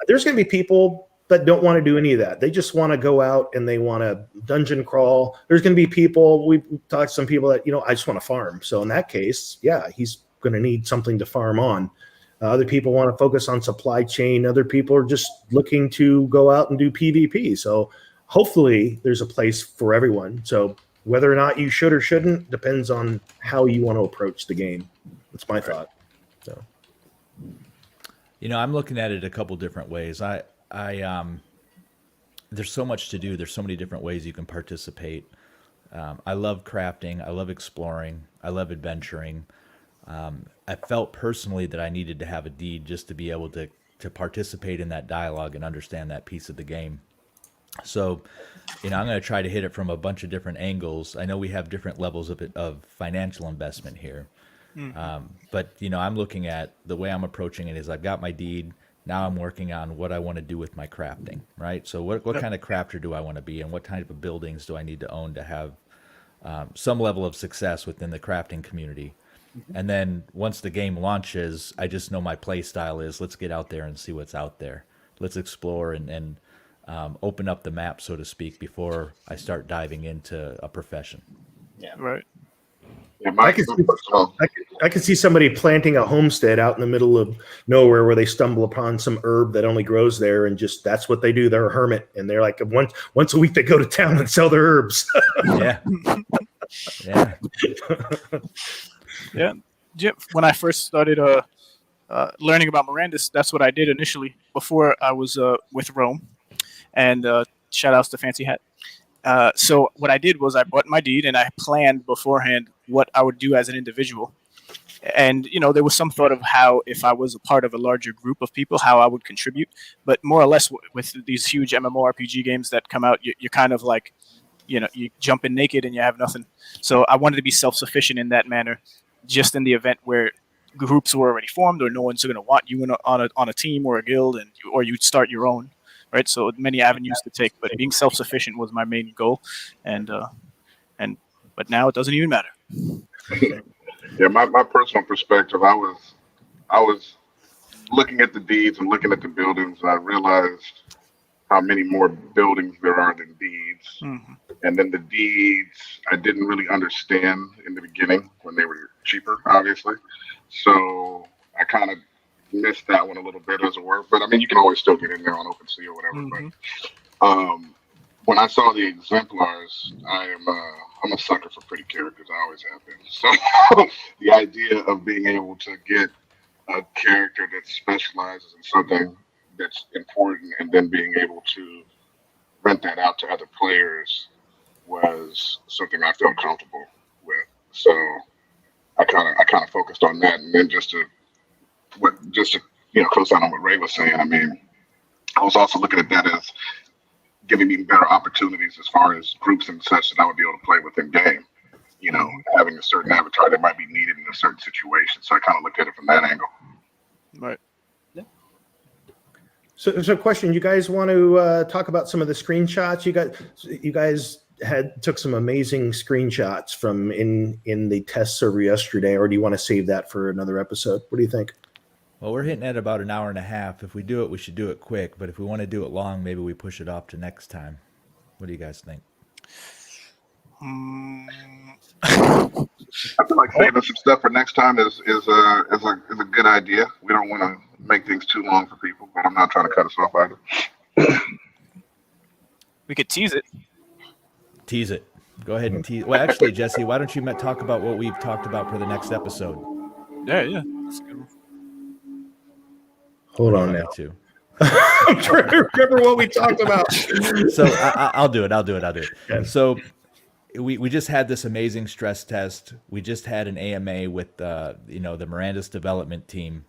Speaker 1: there's going to be people that don't want to do any of that. They just want to go out and they want to dungeon crawl. There's going to be people, we've talked to some people that, I just want to farm. So in that case, yeah, he's going to need something to farm on. Other people want to focus on supply chain. Other people are just looking to go out and do PvP. So hopefully there's a place for everyone. So whether or not you should or shouldn't depends on how you want to approach the game. That's my thought. So,
Speaker 2: I'm looking at it a couple different ways. There's so much to do. There's so many different ways you can participate. I love crafting. I love exploring. I love adventuring. I felt personally that I needed to have a deed just to be able to participate in that dialogue and understand that piece of the game. So, I'm going to try to hit it from a bunch of different angles. I know we have different levels of financial investment here. But, I'm looking at the way I'm approaching it is I've got my deed. Now I'm working on what I want to do with my crafting, right? So what kind of crafter do I want to be, and what type of buildings do I need to own to have some level of success within the crafting community? And then once the game launches, I just know my play style is let's get out there and see what's out there. Let's explore and open up the map, so to speak, before I start diving into a profession.
Speaker 3: Yeah.
Speaker 5: Right.
Speaker 4: Yeah,
Speaker 1: I could see somebody planting a homestead out in the middle of nowhere where they stumble upon some herb that only grows there, and just that's what they do. They're a hermit, and they're like once a week they go to town and sell their herbs.
Speaker 2: Yeah. Yeah.
Speaker 5: Yeah. When I first started learning about Mirandus, that's what I did initially before I was with Rome. And shout outs to Fancy Hat. So what I did was I bought my deed and I planned beforehand what I would do as an individual. And, there was some thought of how, if I was a part of a larger group of people, how I would contribute. But more or less with these huge MMORPG games that come out, you're kind of like, you jump in naked and you have nothing. So I wanted to be self-sufficient in that manner, just in the event where groups were already formed or no one's going to want you on a team or a guild, or you'd start your own. Right, so many avenues to take, but being self-sufficient was my main goal, but now it doesn't even matter.
Speaker 4: Yeah, my personal perspective, I was looking at the deeds and looking at the buildings, and I realized how many more buildings there are than deeds.
Speaker 5: Mm-hmm.
Speaker 4: And then the deeds, I didn't really understand in the beginning when they were cheaper, obviously. So I kind of missed that one a little bit, as it were. But I mean, you can always still get in there on OpenSea or whatever.
Speaker 5: Mm-hmm.
Speaker 4: But when I saw the exemplars, I'm a sucker for pretty characters. I always have been. So the idea of being able to get a character that specializes in something that's important and then being able to rent that out to other players was something I felt comfortable with. So I kind of focused on that, and then just to close down on what Ray was saying. I mean, I was also looking at that as giving me better opportunities as far as groups and such that I would be able to play within game. Having a certain avatar that might be needed in a certain situation. So I kind of looked at it from that angle.
Speaker 5: Right.
Speaker 3: Yeah.
Speaker 1: So question, you guys want to talk about some of the screenshots? You guys took some amazing screenshots from in the test server yesterday, or do you want to save that for another episode? What do you think?
Speaker 2: Well, we're hitting at about an hour and a half. If we do it, we should do it quick. But if we want to do it long, maybe we push it off to next time. What do you guys think?
Speaker 4: I feel like saving some stuff for next time is a good idea. We don't want to make things too long for people, but I'm not trying to cut us off either.
Speaker 5: We could tease it.
Speaker 2: Tease it. Go ahead and tease. Well, actually, Jesse, why don't you talk about what we've talked about for the next episode?
Speaker 5: Yeah. That's good.
Speaker 1: Hold on now.
Speaker 2: Too.
Speaker 1: I'm trying to remember what we talked about.
Speaker 2: So I'll do it.
Speaker 1: Yeah.
Speaker 2: So we just had this amazing stress test. We just had an AMA with the Mirandus development team.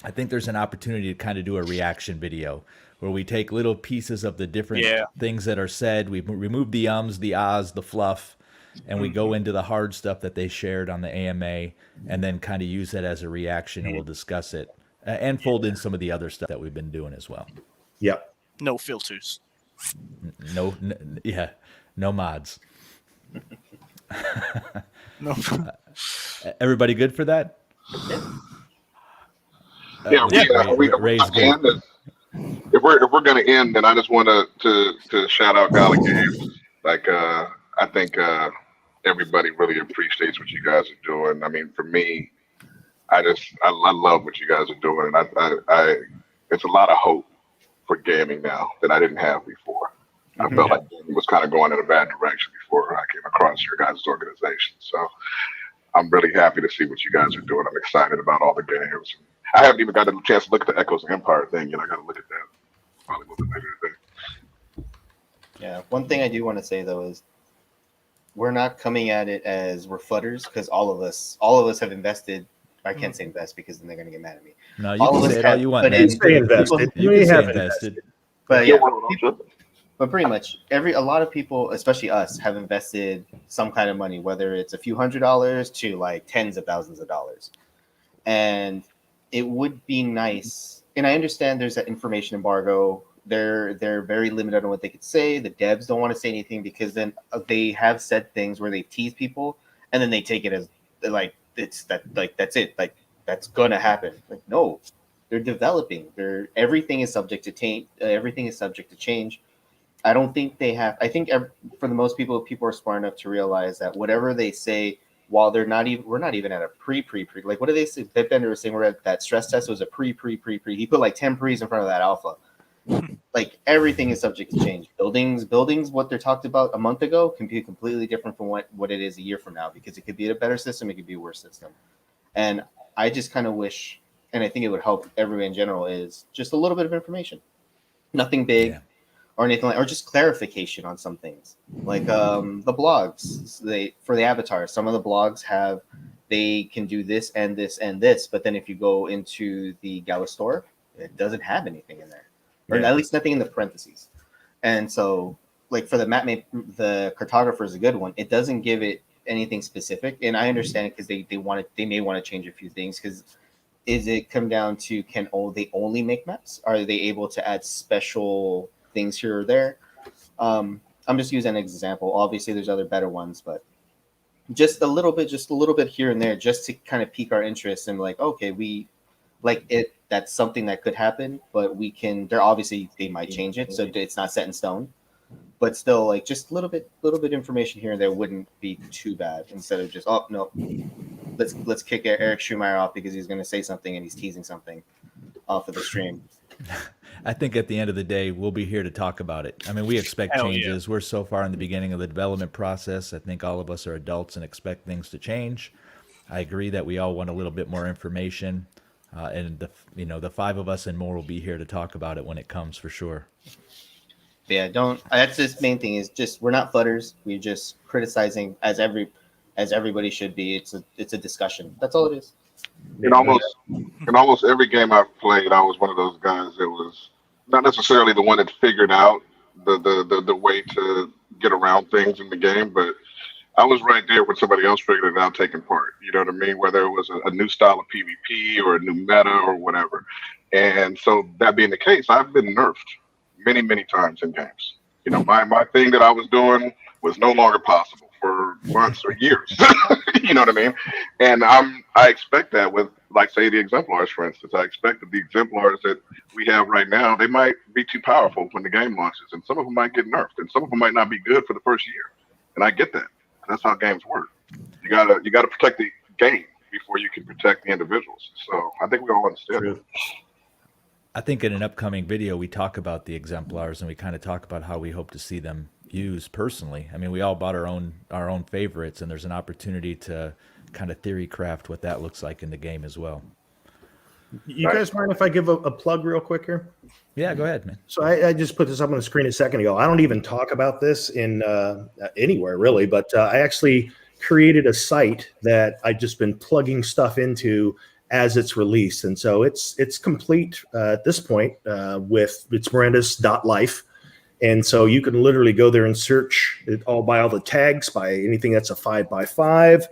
Speaker 2: I think there's an opportunity to kind of do a reaction video where we take little pieces of the different things that are said. We remove the ums, the ahs, the fluff, and we go into the hard stuff that they shared on the AMA, and then kind of use that as a reaction, and we'll discuss it. And fold in some of the other stuff that we've been doing as well.
Speaker 1: Yep.
Speaker 5: No filters.
Speaker 2: No mods.
Speaker 5: No.
Speaker 2: Everybody good for that?
Speaker 4: Ray's good. If we're going to end, then I just want to shout out Gala Games. Like I think everybody really appreciates what you guys are doing. I mean, for me, I love what you guys are doing. I it's a lot of hope for gaming now that I didn't have before. I felt like gaming was kind of going in a bad direction before I came across your guys' organization. So I'm really happy to see what you guys are doing. I'm excited about all the games. I haven't even got a chance to look at the Echoes of Empire thing yet. I got to look at that probably a little bit later today.
Speaker 3: Yeah. One thing I do want to say though is we're not coming at it as refutters, because all of us have invested. I can't say invest because then they're going to get mad at me.
Speaker 2: No, you can say it all you want.
Speaker 1: You say invested. You may have invested.
Speaker 3: But yeah, But pretty much a lot of people, especially us, have invested some kind of money, whether it's a few $100s to like tens of thousands of dollars. And it would be nice. And I understand there's that information embargo. They're very limited on what they could say. The devs don't want to say anything because then they have said things where they tease people and then they take it as like that's it. Like that's gonna happen. Like no, they're developing. Everything is subject to everything is subject to change. I don't think they have. I think for the most people are smart enough to realize that whatever they say, while we're not even at a pre. Like, what do they say? Bit Bender was saying we're at that stress test was a pre. He put like 10 pre's in front of that alpha. Like everything is subject to change. Buildings, what they're talked about a month ago can be completely different from what it is a year from now because it could be a better system, it could be a worse system. And I just kind of wish, and I think it would help everyone in general, is just a little bit of information, nothing big. Yeah. Or anything like, or just clarification on some things, like the blogs. For the avatars, some of the blogs they can do this and this and this, but then if you go into the Gala store, it doesn't have anything in there, or at least nothing in the parentheses. And so, like for the the cartographer is a good one. It doesn't give it anything specific, and I understand it because they may want to change a few things because. Is it come down to they only make maps? Are they able to add special things here or there? I'm just using an example. Obviously, there's other better ones, but just a little bit here and there, just to kind of pique our interest and like, okay, we like it. That's something that could happen, but we can. They might change it, so it's not set in stone. But still, like just a little bit information here and there wouldn't be too bad. Instead of just no. Let's kick Eric Schumacher off because he's going to say something and he's teasing something off of the stream.
Speaker 2: I think at the end of the day, we'll be here to talk about it. I mean, we expect changes. Yeah. We're so far in the beginning of the development process. I think all of us are adults and expect things to change. I agree that we all want a little bit more information, and the five of us and more will be here to talk about it when it comes for sure.
Speaker 3: Yeah, that's the main thing is just we're not futters. We're just criticizing as everybody should be. It's a discussion. That's all it is.
Speaker 4: In almost every game I've played, I was one of those guys that was not necessarily the one that figured out the way to get around things in the game, but I was right there when somebody else figured it out taking part. You know what I mean? Whether it was a new style of PvP or a new meta or whatever. And so that being the case, I've been nerfed many, many times in games. You know, my thing that I was doing was no longer possible for months or years. You know what I mean? And I expect that with, like, say, the exemplars, for instance. I expect that the exemplars that we have right now, they might be too powerful when the game launches, and some of them might get nerfed, and some of them might not be good for the first year. And I get that. That's how games work. You gotta protect the game before you can protect the individuals. So I think we all understand that.
Speaker 2: I think in an upcoming video we talk about the exemplars and we kind of talk about how we hope to see them used personally. I mean, we all bought our own favorites, and there's an opportunity to kind of theory craft what that looks like in the game as well.
Speaker 1: You guys mind if I give a plug real quick here?
Speaker 2: Yeah, go ahead, man.
Speaker 1: So I just put this up on the screen a second ago. I don't even talk about this in anywhere really, but I actually created a site that I've just been plugging stuff into as it's released. And so it's complete at this point with it's Mirandus.life. And so you can literally go there and search it all by all the tags, by anything that's a 5x5,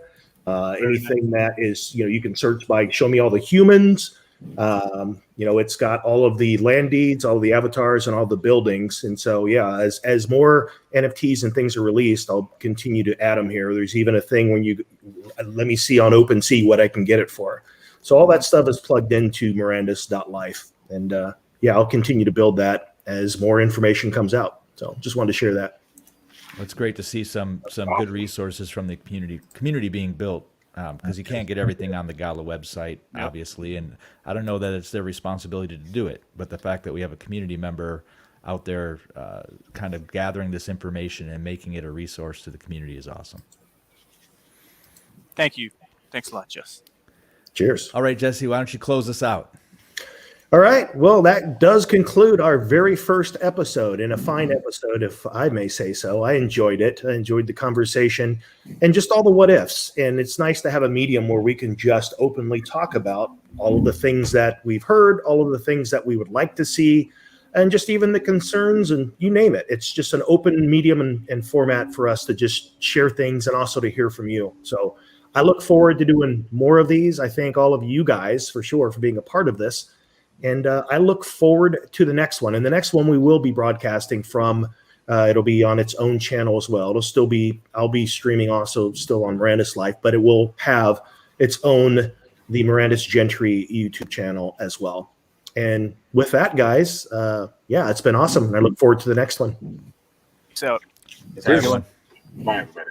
Speaker 1: anything that is, you can search by show me all the humans. It's got all of the land deeds, all the avatars, and all the buildings. And so, yeah, as more NFTs and things are released, I'll continue to add them here. There's even a thing when you let me see on OpenSea what I can get it for. So all that stuff is plugged into Mirandus.life. And I'll continue to build that as more information comes out. So just wanted to share that.
Speaker 2: It's great to see some good resources from the community being built. Because you can't get everything on the Gala website, obviously, and I don't know that it's their responsibility to do it, but the fact that we have a community member out there kind of gathering this information and making it a resource to the community is awesome.
Speaker 5: Thank you. Thanks a lot, Jess.
Speaker 1: Cheers.
Speaker 2: All right, Jesse, why don't you close us out?
Speaker 1: All right. Well, that does conclude our very first episode, and a fine episode, if I may say so. I enjoyed it. I enjoyed the conversation and just all the what ifs. And it's nice to have a medium where we can just openly talk about all of the things that we've heard, all of the things that we would like to see, and just even the concerns and you name it. It's just an open medium and format for us to just share things and also to hear from you. So I look forward to doing more of these. I thank all of you guys for sure for being a part of this. And I look forward to the next one. And the next one we will be broadcasting from, it'll be on its own channel as well. It'll still be, I'll be streaming also still on Mirandus Life, but it will have its own, the Mirandus Gentry YouTube channel as well. And with that, guys, yeah, it's been awesome. And I look forward to the next one.
Speaker 5: Peace out.
Speaker 3: It's everyone.
Speaker 2: Everyone.
Speaker 4: Bye, everybody.